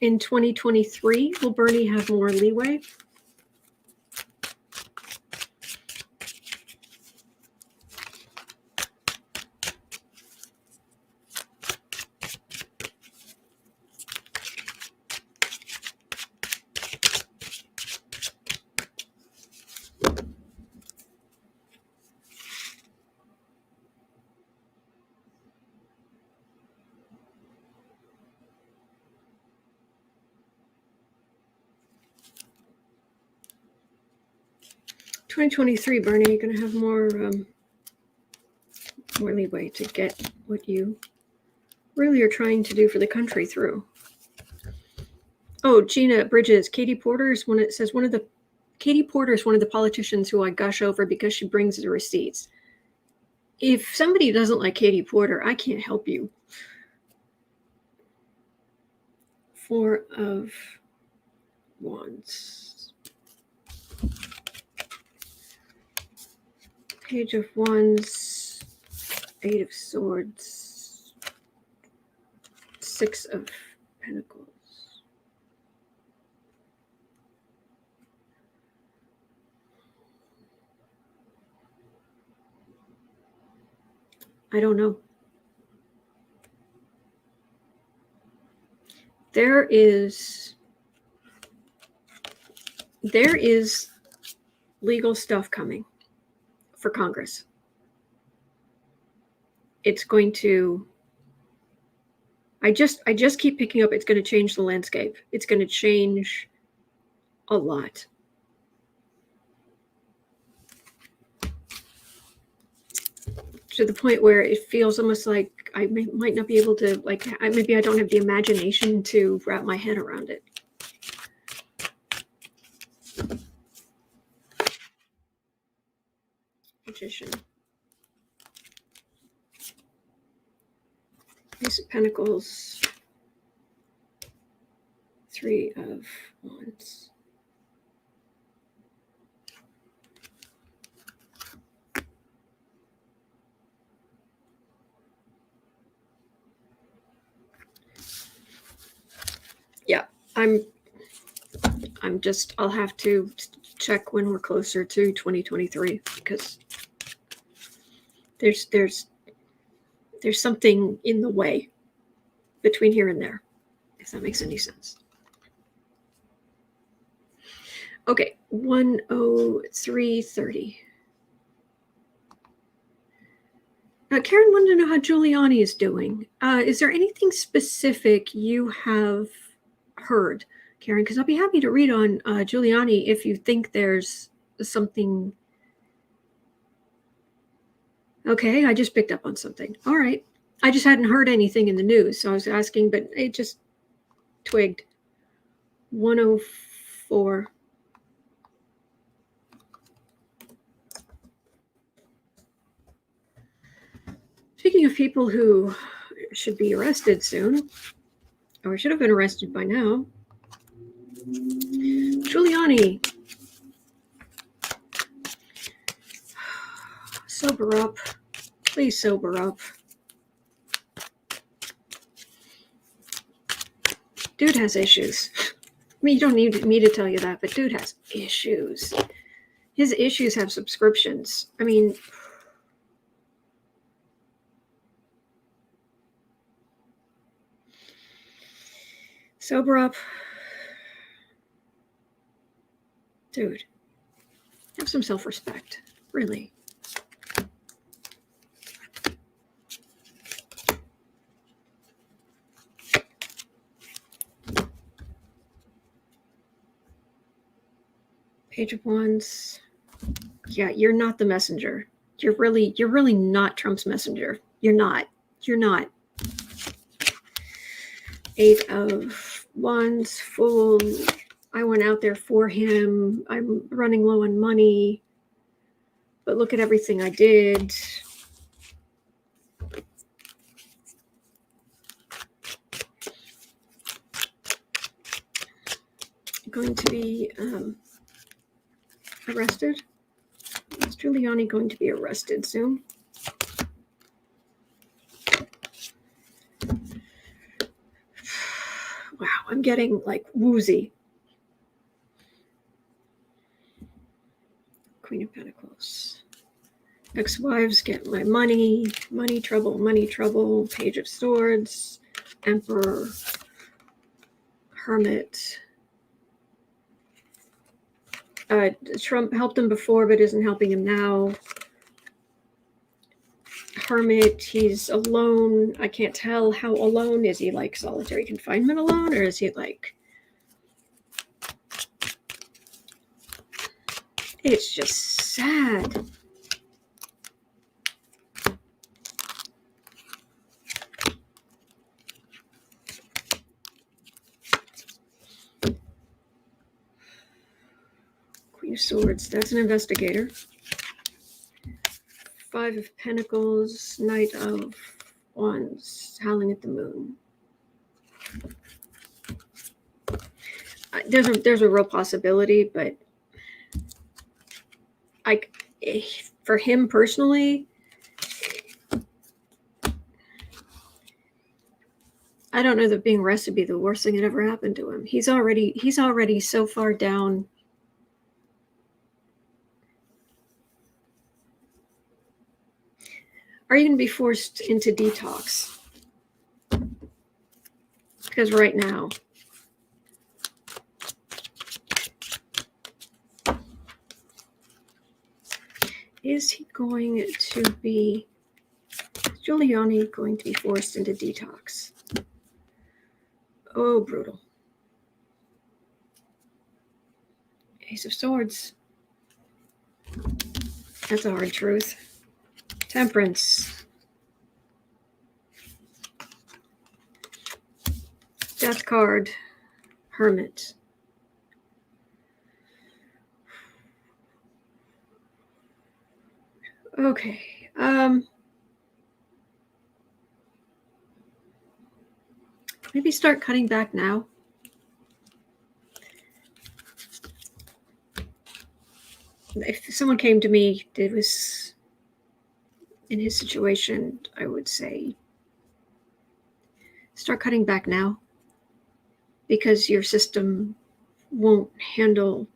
In 2023, will Bernie have more leeway? (2023) Bernie, you're going to have more leeway to get what you really are trying to do for the country through. Oh, Gina Bridges, Katie Porter is one of the politicians who I gush over because she brings the receipts. If somebody doesn't like Katie Porter, I can't help you. 4 of Wands. Page of Wands, 8 of Swords, 6 of Pentacles. I don't know. There is legal stuff coming for Congress. It's going to, I just keep picking up, it's going to change the landscape. It's going to change a lot. To the point where it feels almost like I might not be able to, maybe I don't have the imagination to wrap my head around it. Magician. Ace of Pentacles. 3 of Wands. Yeah, I'll have to check when we're closer to 2023 because there's something in the way between here and there, if that makes any sense. Okay, 103:30. Karen wanted to know how Giuliani is doing. Is there anything specific you have heard, Karen? Because I'll be happy to read on Giuliani if you think there's something. Okay, I just picked up on something. All right. I just hadn't heard anything in the news, so I was asking, but it just twigged. 104. Speaking of people who should be arrested soon, or should have been arrested by now, Giuliani. Sober up. Please sober up. Dude has issues. I mean, you don't need me to tell you that, but dude has issues. His issues have subscriptions. I mean, sober up. Dude, have some self-respect. Really. Page of Wands. Yeah, you're not the messenger. You're really not Trump's messenger. You're not. 8 of Wands, Fool. I went out there for him. I'm running low on money, but look at everything I did. going to be arrested? Is Giuliani going to be arrested soon? Wow, I'm getting like woozy. Queen of Pentacles. Ex-wives get my money. Money trouble. Page of Swords. Emperor. Hermit. Trump helped him before but isn't helping him now. Hermit, he's alone. I can't tell how alone. Is he like solitary confinement alone, or is he like... It's just sad. Queen of Swords, that's an investigator. Five of Pentacles, Knight of Wands, Howling at the Moon. There's a real possibility, but for him personally, I don't know that being arrested would be the worst thing that ever happened to him. He's already so far down. Are you going to be forced into detox? Because right now, is Giuliani going to be forced into detox? Oh, brutal. Ace of Swords. That's a hard truth. Temperance. Death card. Hermit. Okay. Maybe start cutting back now. If someone came to me that was in his situation, I would say start cutting back now, because your system won't handle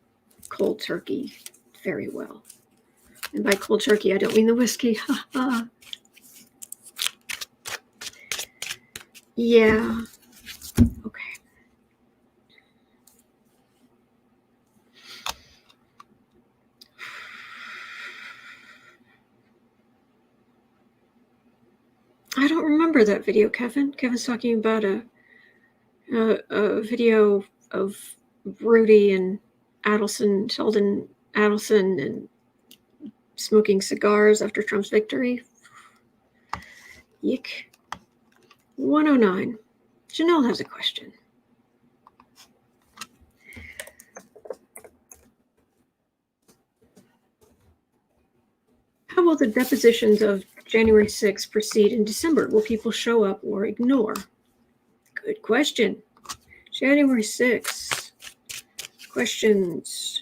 cold turkey very well. And by cold turkey, I don't mean the whiskey. Yeah. Okay. I don't remember that video, Kevin. Kevin's talking about a video of Rudy and Sheldon Adelson, and smoking cigars after Trump's victory. Yick. 109. Janelle has a question. How will the depositions of January 6th proceed in December? Will people show up or ignore? Good question. January 6th. Questions.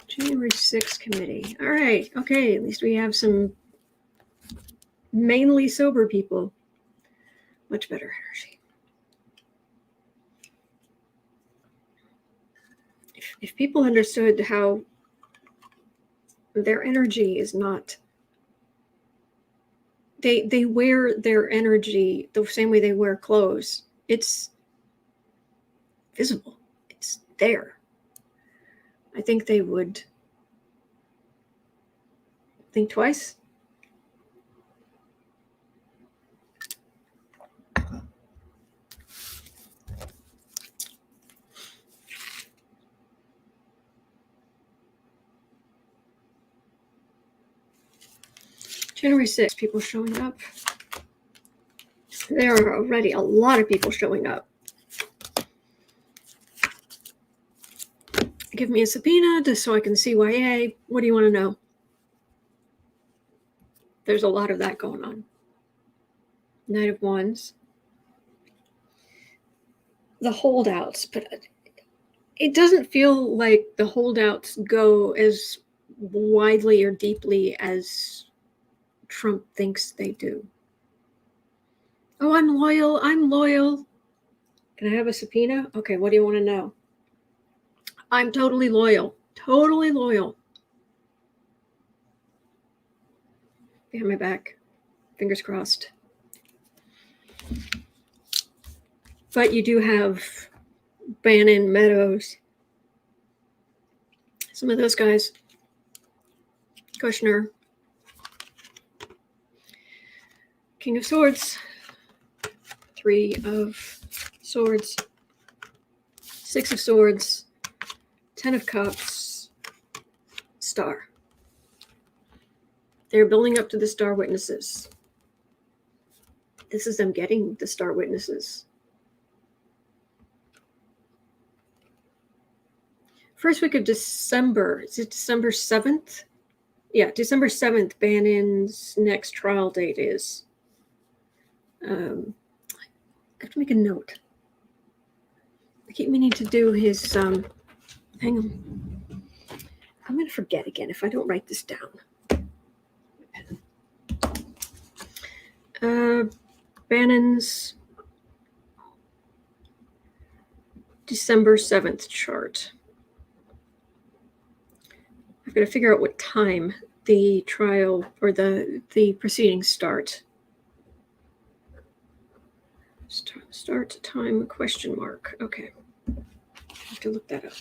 January 6th committee. All right. Okay. At least we have some mainly sober people. Much better energy. If people understood how their energy is not, they wear their energy the same way they wear clothes. It's visible. It's there. I think they would think twice. January 6th, people showing up. There are already a lot of people showing up. Give me a subpoena just so I can CYA. What do you want to know? There's a lot of that going on. Knight of Wands. The holdouts, but it doesn't feel like the holdouts go as widely or deeply as Trump thinks they do. Oh, I'm loyal. I'm loyal. Can I have a subpoena? Okay, what do you want to know? I'm totally loyal. Totally loyal. Behind my back. Fingers crossed. But you do have Bannon, Meadows. Some of those guys. Kushner. King of Swords. 3 of Swords. 6 of Swords. 10 of Cups. Star. They're building up to the star witnesses. This is them getting the star witnesses. First week of December. Is it December 7th? Yeah, December 7th, Bannon's next trial date is. I have to make a note. I keep meaning to do his, hang on. I'm going to forget again if I don't write this down. Bannon's December 7th chart. I've got to figure out what time the trial or the proceedings start. Start time question mark. Okay. I have to look that up.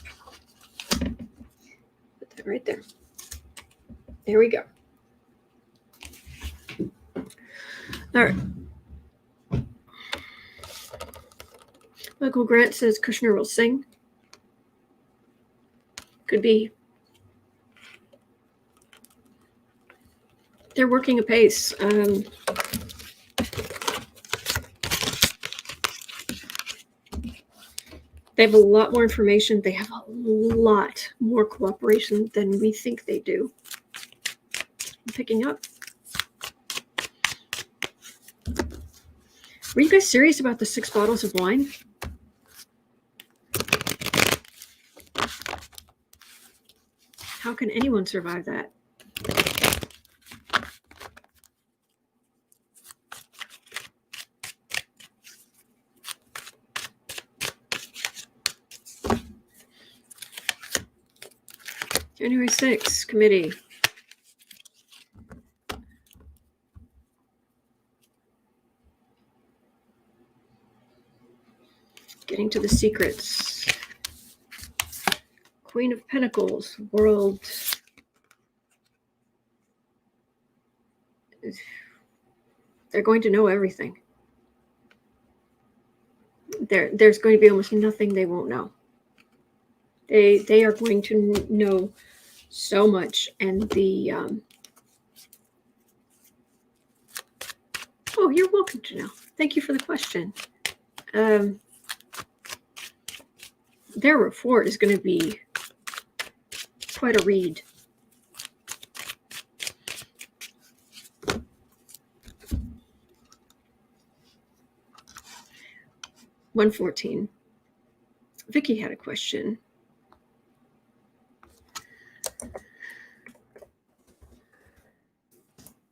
Put that right there. There we go. All right. Michael Grant says Kushner will sing. Could be. They're working apace. They have a lot more information. They have a lot more cooperation than we think they do. I'm picking up. Were you guys serious about the 6 bottles of wine? How can anyone survive that? January 6th, committee. Getting to the secrets. Queen of Pentacles, world. They're going to know everything. There's going to be almost nothing they won't know. They are going to know so much, and the oh, you're welcome to know. Thank you for the question. Their report is going to be quite a read. $114. Vicky had a question.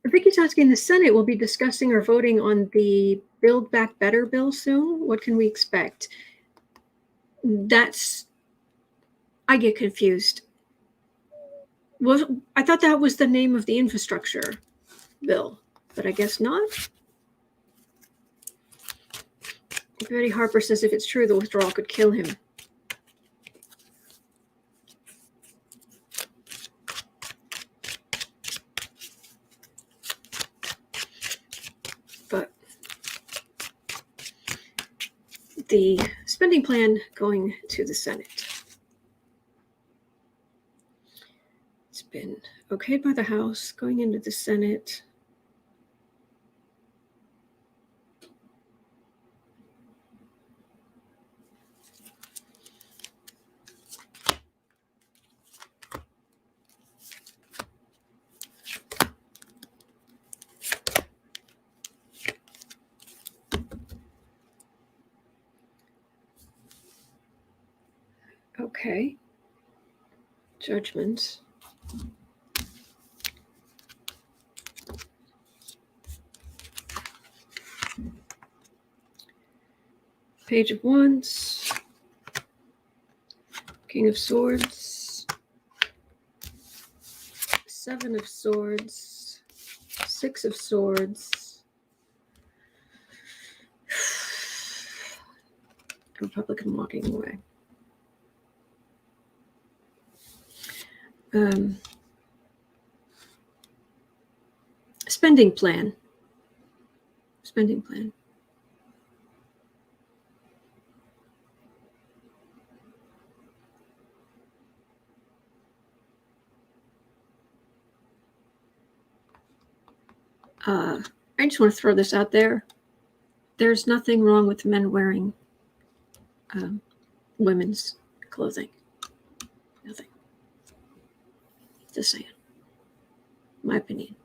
Vicky's asking, the Senate will be discussing or voting on the Build Back Better bill soon. What can we expect? I get confused. I thought that was the name of the infrastructure bill, but I guess not. Betty Harper says if it's true, the withdrawal could kill him. But the spending plan going to the Senate. It's been okayed by the House, going into the Senate. Okay. Judgments. Page of Wands. King of Swords. Seven of Swords. Six of Swords. Republican walking away. Spending plan. Spending plan. I just want to throw this out there. There's nothing wrong with men wearing women's clothing. Nothing. Just saying. My opinion.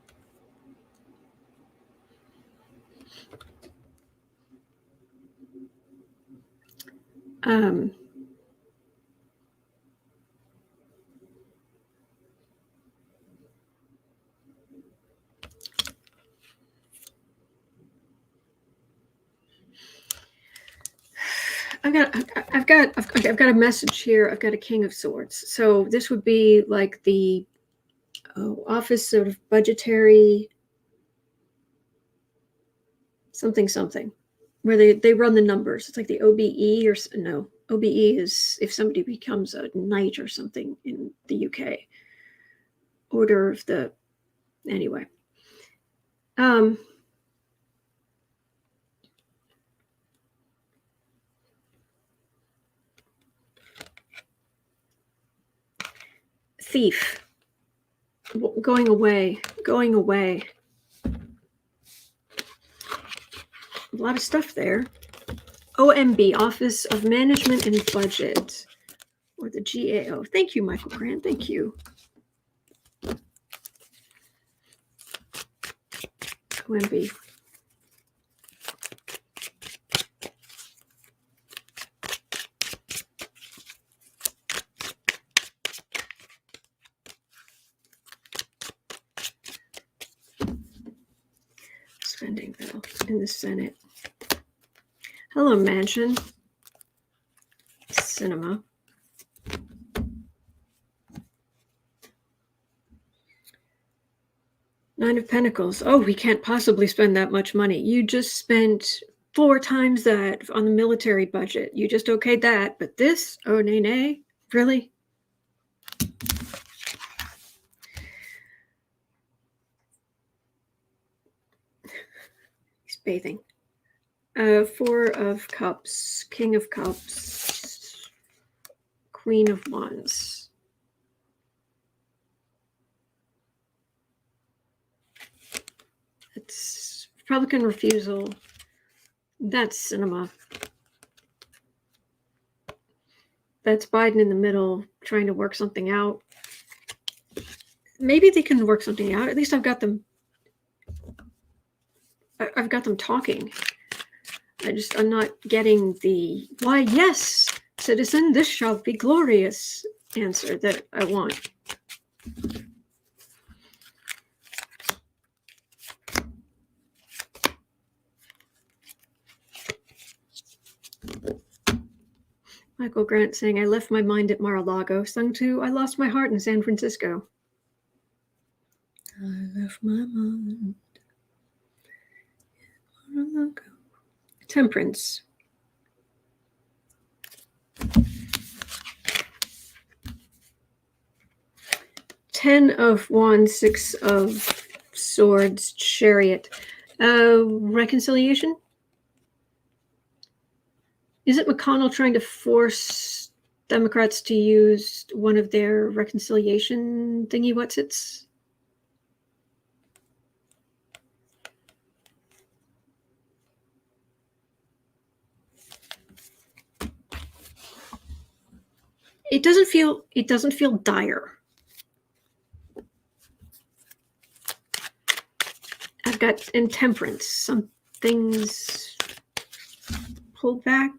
I've got a message here. I've got a King of Swords. So this would be like the Office of Budgetary something, where they run the numbers. It's like the OBE or no. OBE is if somebody becomes a knight or something in the UK. Order of the anyway. Thief. Going away. A lot of stuff there. OMB, Office of Management and Budget, or the GAO. Thank you, Michael Grant. Thank you. OMB. Spending bill in the Senate. Hello, Manchin. Sinema. Nine of Pentacles. Oh, we can't possibly spend that much money. You just spent 4 times that on the military budget. You just okayed that. But this? Oh, nay. Really? He's bathing. 4 of Cups. King of Cups. Queen of Wands. It's Republican refusal. That's Sinema. That's Biden in the middle trying to work something out. Maybe they can work something out. At least I've got them talking. I'm not getting the why yes, citizen, this shall be glorious answer that I want. Michael Grant saying, I left my mind at Mar-a-Lago. Sung to, I lost my heart in San Francisco. I left my mind at Mar-a-Lago. Temperance. Ten of Wands, Six of Swords, Chariot. Reconciliation? Is it McConnell trying to force Democrats to use one of their reconciliation thingy-whatsits? It doesn't feel dire. I've got intemperance. Some things pulled back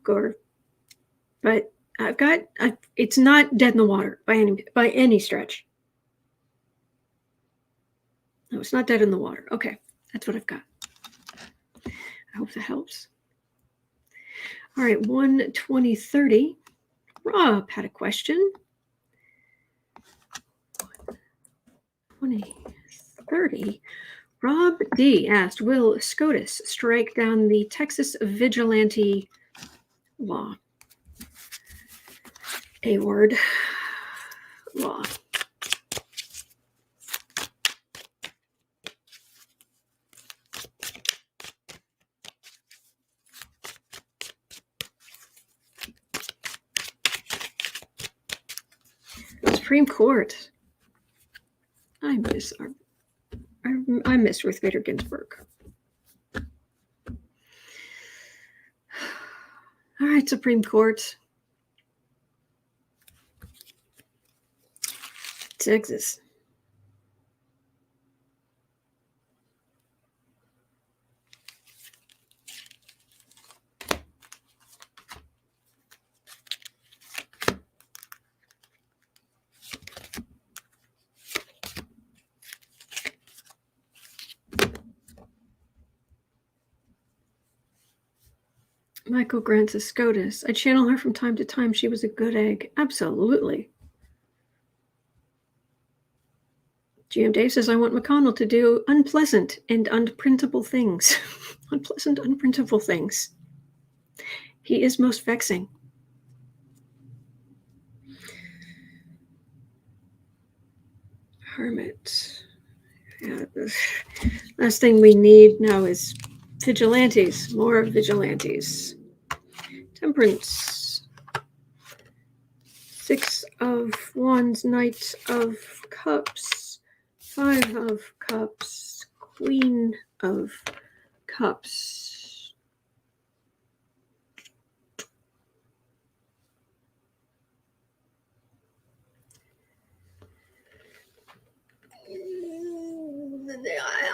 but It's not dead in the water by any stretch. No, it's not dead in the water. Okay, that's what I've got. I hope that helps. All right, 1:20:30. Rob had a question. 20:30. Rob D asked, will SCOTUS strike down the Texas vigilante law? A word. Law. Supreme Court. I miss Ruth Bader Ginsburg. All right, Supreme Court. Texas. Michael grants a SCOTUS. I channel her from time to time. She was a good egg. Absolutely. GM Dave says, I want McConnell to do unpleasant and unprintable things. Unpleasant, unprintable things. He is most vexing. Hermit. Yeah, the last thing we need now is vigilantes. More vigilantes. Temperance. 6 of Wands, Knight of Cups, 5 of Cups, Queen of Cups.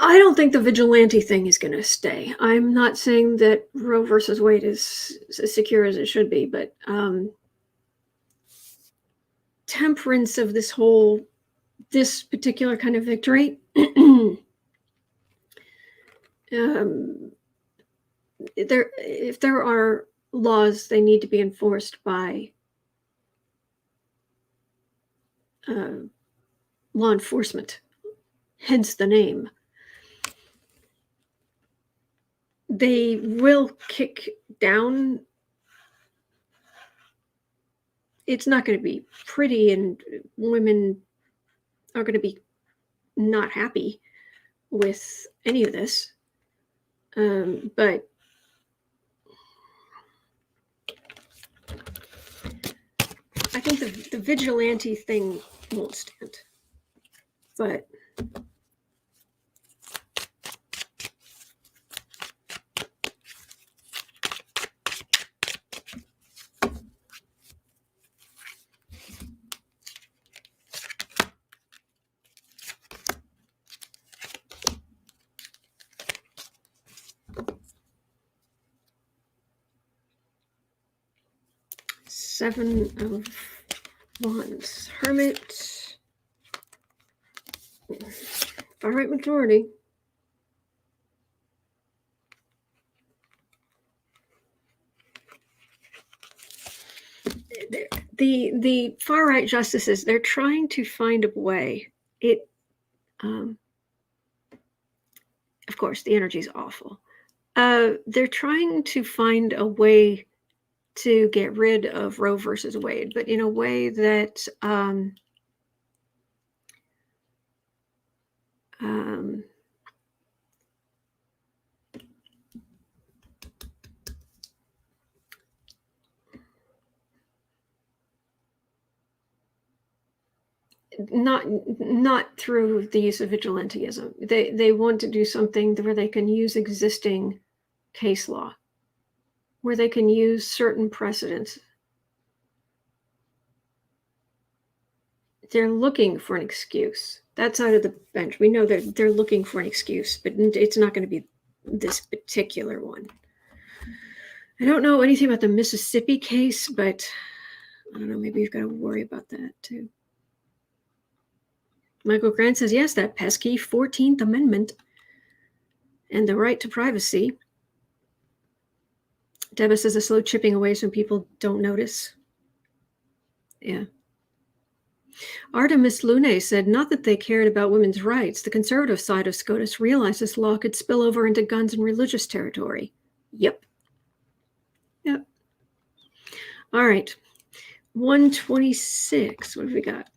I don't think the vigilante thing is going to stay. I'm not saying that Roe versus Wade is as secure as it should be, but temperance of this particular kind of victory, if there are laws, they need to be enforced by law enforcement, hence the name. They will kick down. It's not going to be pretty, and women are going to be not happy with any of this. But I think the vigilante thing won't stand. But Seven of Wands. Hermit. Far right majority. The far right justices, they're trying to find a way. Of course, the energy is awful. They're trying to find a way to get rid of Roe versus Wade, but in a way that not through the use of vigilantism. They want to do something where they can use existing case law, where they can use certain precedents. They're looking for an excuse. That's out of the bench. We know that they're looking for an excuse, but it's not going to be this particular one. I don't know anything about the Mississippi case, but I don't know, maybe you've got to worry about that too. Michael Grant says, yes, that pesky 14th Amendment and the right to privacy. Debus says a slow chipping away so people don't notice. Yeah. Artemis Lune said, not that they cared about women's rights. The conservative side of SCOTUS realized this law could spill over into guns and religious territory. Yep. Yep. All right. 126. What have we got?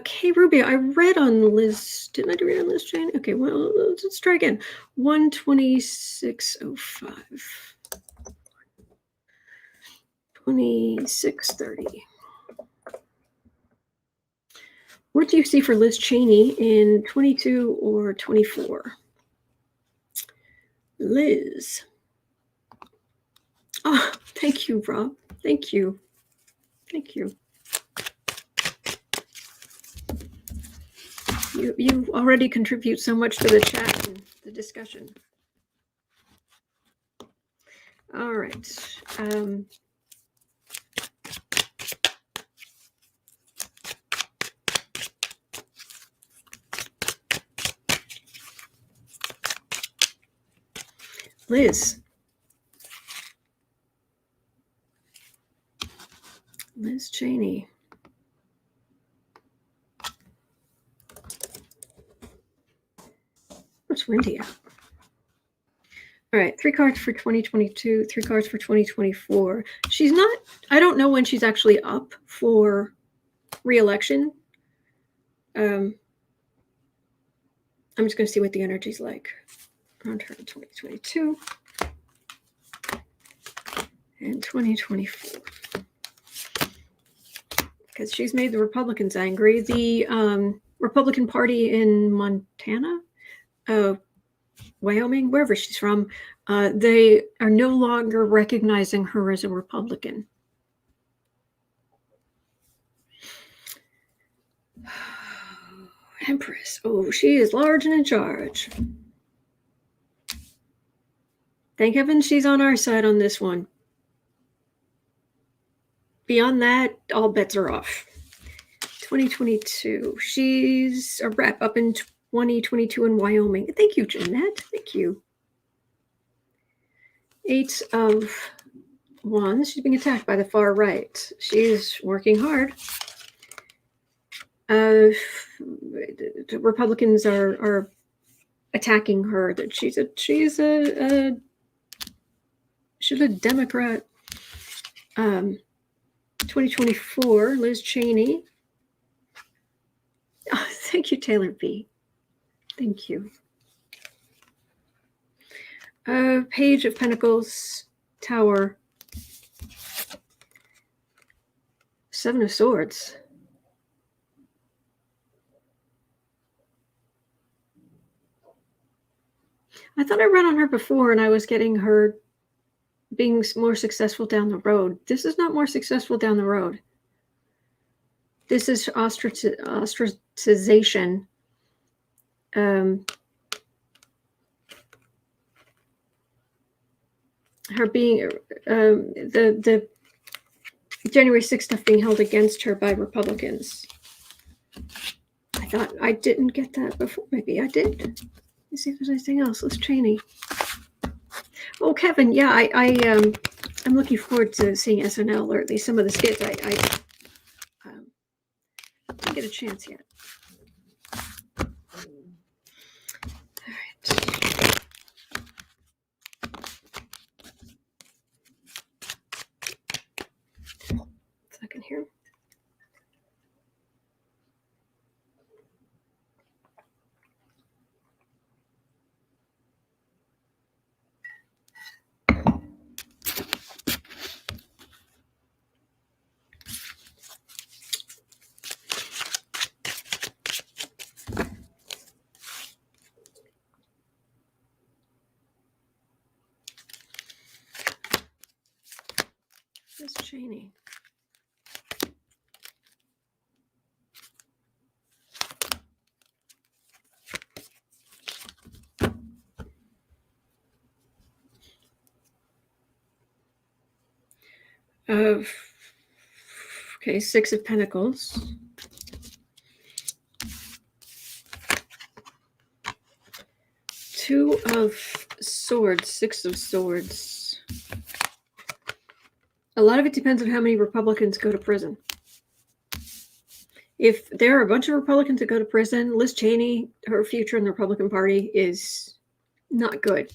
Kay Rubio, I read on Liz. Didn't I read on Liz Cheney? Okay, well, let's try again. 126.05. 2630. What do you see for Liz Cheney in 22 or 24? Liz. Oh, thank you, Rob. Thank you. Thank you. You already contribute so much to the chat and the discussion. All right. Liz. Liz Cheney. What's windy out? All right, 3 cards for 2022, 3 cards for 2024. She's not, I don't know when she's actually up for re-election. I'm just going to see what the energy's like around her in 2022 and 2024. Because she's made the Republicans angry. The Republican Party in Montana, Wyoming, wherever she's from, they are no longer recognizing her as a Republican. Empress. Oh, she is large and in charge. Thank heaven she's on our side on this one. Beyond that, all bets are off. 2022. She's a rep up in 2022 in Wyoming. Thank you, Jeanette. Thank you. 8 of Wands. She's being attacked by the far right. She's working hard. The Republicans are attacking her. That she's a Democrat. 2024, Liz Cheney. Oh, thank you, Taylor B. Thank you. Page of Pentacles, Tower, 7 of Swords. I thought I read on her before and I was getting her being more successful down the road. This is not more successful down the road. This is ostracization. Her being the January 6th stuff being held against her by Republicans. I thought I didn't get that before. Maybe I did. Let me see if there's anything else. Liz Cheney. Oh, Kevin, yeah, I'm looking forward to seeing SNL, or at least some of the skits. I didn't get a chance yet. All right. Second here. Liz Cheney. of, okay, Six of Pentacles. Two of Swords, Six of Swords. A lot of it depends on how many Republicans go to prison. If there are a bunch of Republicans that go to prison, Liz Cheney, her future in the Republican Party is not good.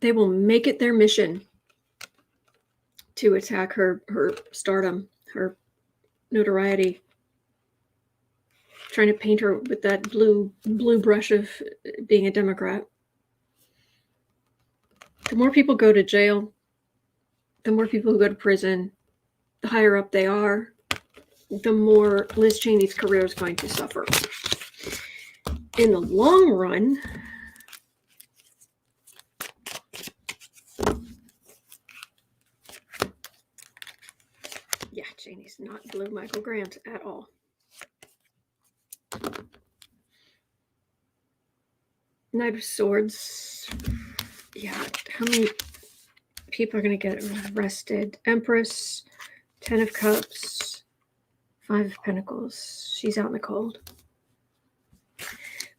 They will make it their mission to attack her stardom, her notoriety, trying to paint her with that blue brush of being a Democrat. The more people go to jail, the more people who go to prison, the higher up they are, the more Liz Cheney's career is going to suffer. In the long run, yeah, Cheney's not blue Michael Grant at all. Knight of Swords. Yeah, how many people are going to get arrested? Empress, Ten of Cups, Five of Pentacles. She's out in the cold.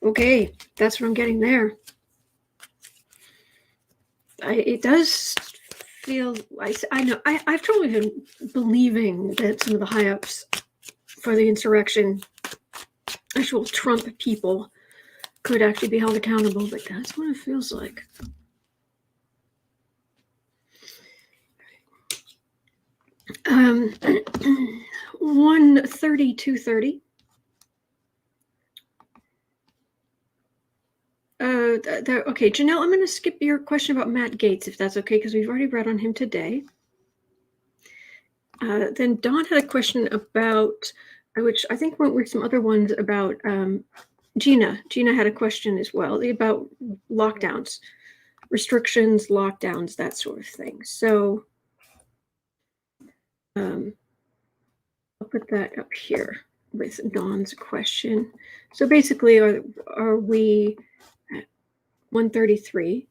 Okay, that's what I'm getting there. It does feel, I know, I've totally been believing that some of the high-ups for the insurrection, actual Trump people, could actually be held accountable, but that's what it feels like. Um, 130, 230. Okay, Janelle, I'm going to skip your question about Matt Gaetz, if that's okay, because we've already read on him today. Then Dawn had a question about, which I think went with some other ones about Gina. Gina had a question as well about lockdowns, restrictions, lockdowns, that sort of thing. So I'll put that up here with Dawn's question. So basically, are we at 133?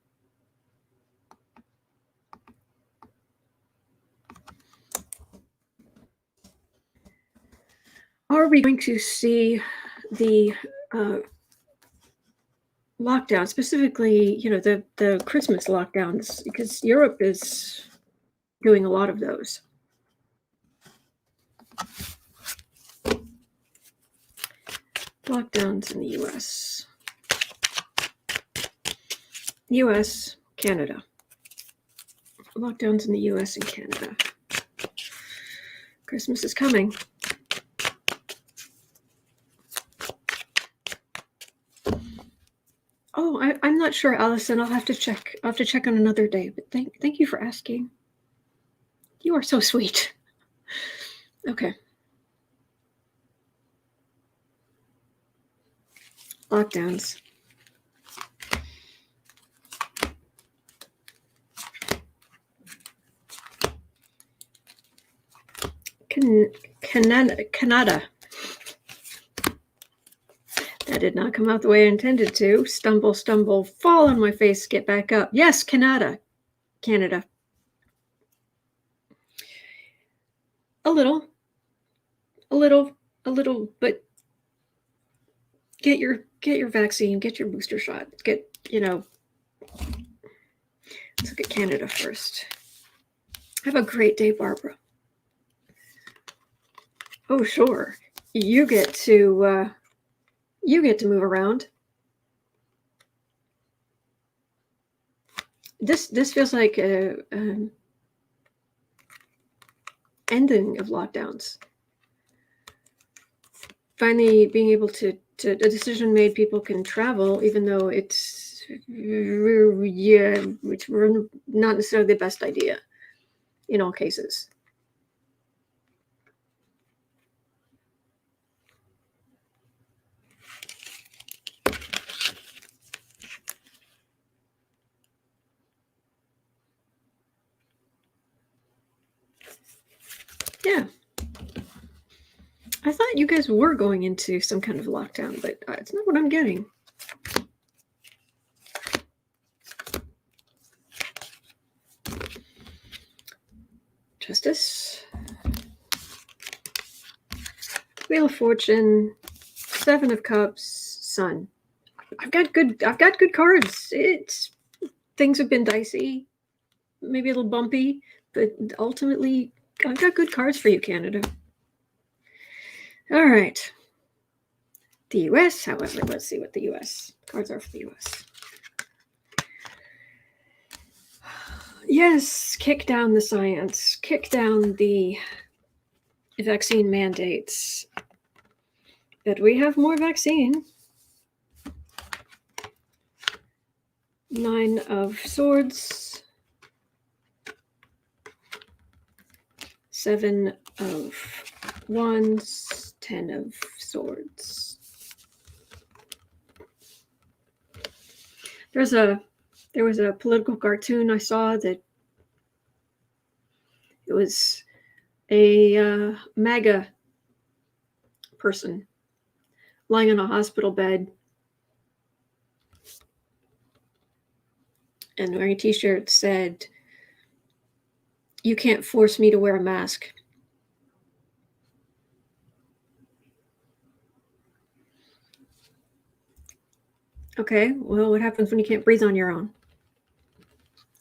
Are we going to see the lockdown, specifically, the Christmas lockdowns, because Europe is doing a lot of those? Lockdowns in the US, Canada. Lockdowns in the US and Canada. Christmas is coming. Oh, I'm not sure, Allison. I'll have to check. I'll have to check on another day. But thank you for asking. You are so sweet. Okay. Lockdowns. Canada. That did not come out the way I intended to. Stumble, stumble, fall on my face, get back up. Yes, Canada. A little, but get your vaccine, get your booster shot. Let's look at Canada first. Have a great day, Barbara. Oh, sure. You get to move around. This feels like a ending of lockdowns. Finally being able to a decision made, people can travel, even though it's not necessarily the best idea in all cases. Yeah. I thought you guys were going into some kind of lockdown, but it's not what I'm getting. Justice. Wheel of Fortune. 7 of Cups. Sun. I've got good cards. Things have been dicey, maybe a little bumpy, but ultimately I've got good cards for you, Canada. All right. The US, however, let's see what the US cards are for the US. Yes, kick down the science, kick down the vaccine mandates. But we have more vaccine. 9 of Swords. 7 of Wands. 10 of Swords. There was a political cartoon I saw that it was a MAGA person lying on a hospital bed and wearing a t-shirt said, "You can't force me to wear a mask." Okay, well, what happens when you can't breathe on your own?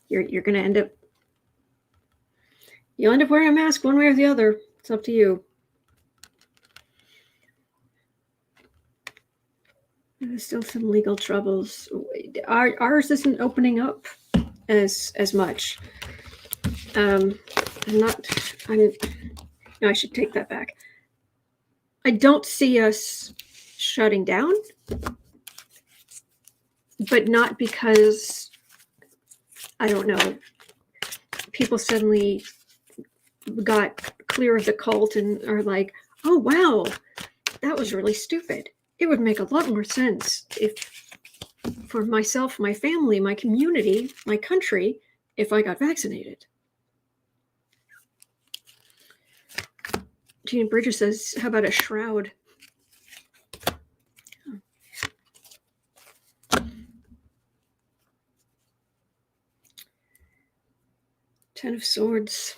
You're going to end up, you'll end up wearing a mask one way or the other. It's up to you. There's still some legal troubles. Ours isn't opening up as much. No, I should take that back. I don't see us shutting down, but not because, I don't know, people suddenly got clear of the cult and are like, oh, wow, that was really stupid. It would make a lot more sense if, for myself, my family, my community, my country, if I got vaccinated. Gina Bridges says, how about a shroud? Ten of Swords.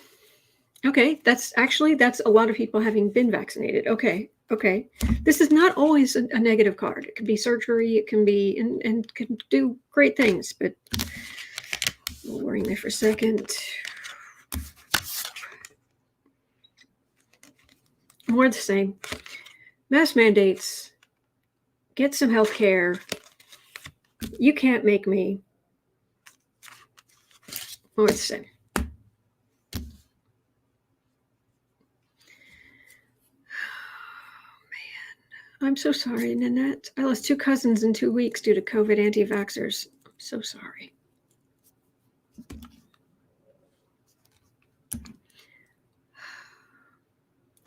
Okay, that's a lot of people having been vaccinated. Okay. This is not always a negative card. It can be surgery, it can be, and can do great things, but worrying there for a second. More of the same. Mask mandates. Get some health care. You can't make me. More of the same. I'm so sorry, Nanette. I lost 2 cousins in 2 weeks due to COVID anti-vaxxers. I'm so sorry.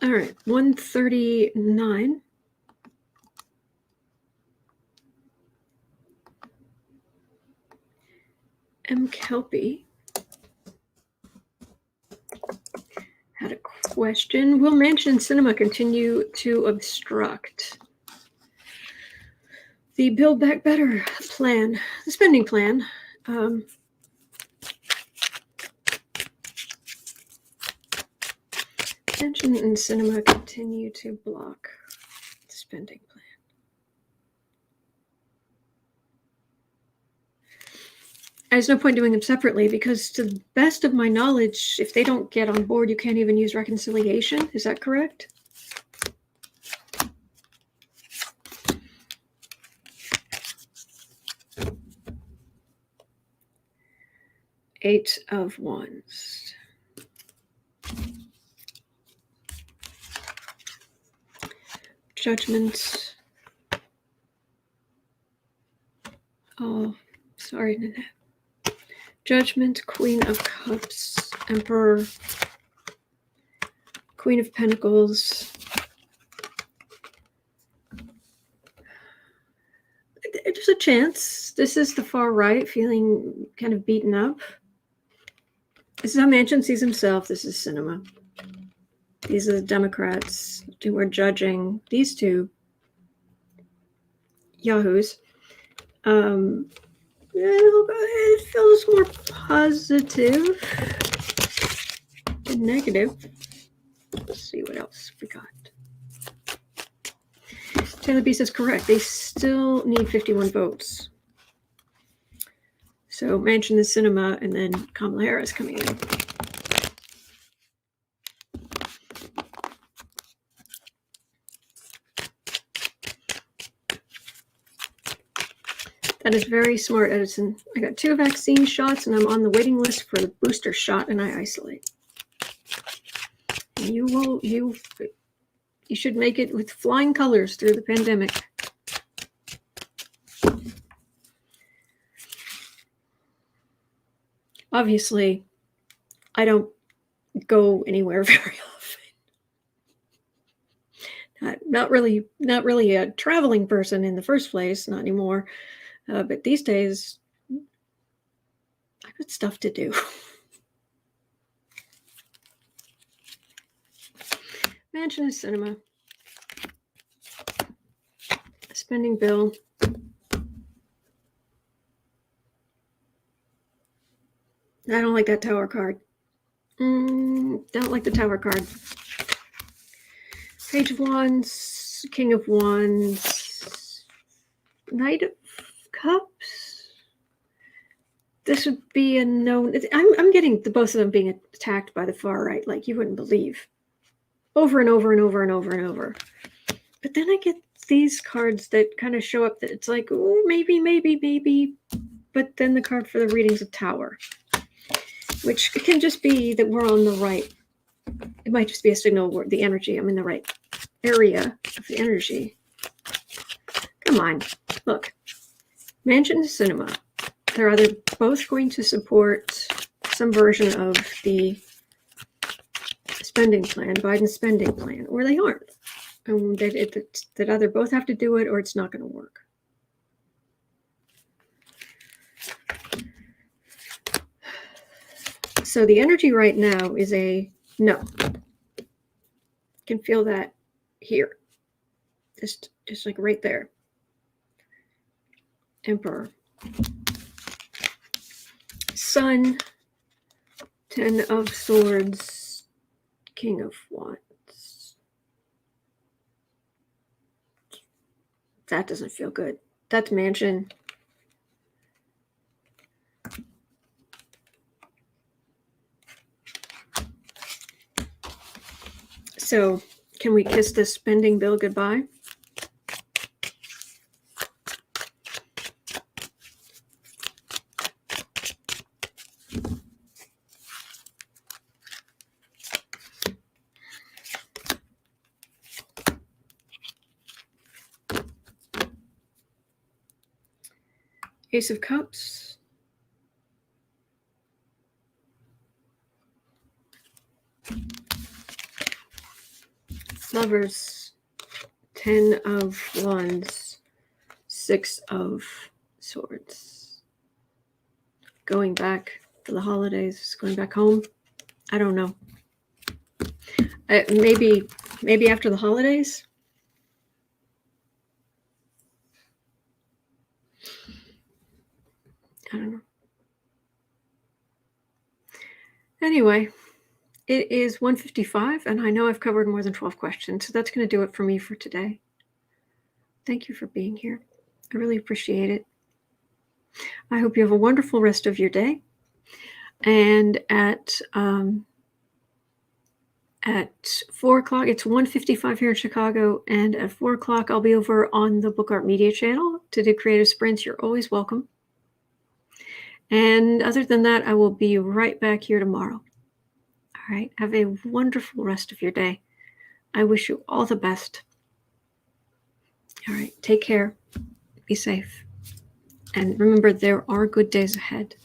All right, 139. M. Kelpie had a question. Will Manchin and Sinema continue to obstruct the Build Back Better plan, the spending plan? Manchin and Sinema continue to block the spending plan. There's no point doing them separately because, to the best of my knowledge, if they don't get on board, you can't even use reconciliation. Is that correct? Eight of Wands. Judgment. Oh, sorry, Nanette. Judgment, Queen of Cups, Emperor, Queen of Pentacles. There's a chance. This is the far right feeling kind of beaten up. This is how Manchin sees himself. This is Sinema. These are the Democrats who are judging these two yahoos. It feels more positive in negative. Let's see what else we got. Taylor B says correct. They still need 51 votes. So Manchin and Sinema, and then Kamala Harris coming in. That is very smart, Edison. I got 2 vaccine shots, and I'm on the waiting list for the booster shot, and I isolate. You should make it with flying colors through the pandemic. Obviously, I don't go anywhere very often. Not really a traveling person in the first place, not anymore. But these days, I've got stuff to do. Manchin and Sinema. Spending bill. I don't like that tower card. Don't like the tower card. Page of Wands, King of Wands, Knight of Cups. This would be a no. I'm getting the both of them being attacked by the far right, like you wouldn't believe, over and over and over and over and over. But then I get these cards that kind of show up that it's like, oh, maybe. But then the card for the reading's a Tower, which can just be that we're on the right. It might just be a signal where the energy, I'm in the right area of the energy. Come on, look. Manchin and Sinema. They're either both going to support some version of the spending plan, Biden's spending plan, or they aren't. That either both have to do it or it's not going to work. So the energy right now is a no. You can feel that here. Just like right there. Emperor. Sun. 10 of Swords. King of Wands. That doesn't feel good. That's Manchin. So, can we kiss this spending bill goodbye? Ace of Cups. Lovers. 10 of Wands. 6 of Swords. Going back for the holidays. Going back home. I don't know. Maybe after the holidays. I don't know. Anyway, it is 1:55, and I know I've covered more than 12 questions, so that's going to do it for me for today. Thank you for being here. I really appreciate it. I hope you have a wonderful rest of your day. And at 4 o'clock, it's 1:55 here in Chicago, and at 4 o'clock, I'll be over on the Book Art Media channel to do creative sprints. You're always welcome. And other than that, I will be right back here tomorrow. All right. Have a wonderful rest of your day. I wish you all the best. All right. Take care. Be safe. And remember, there are good days ahead.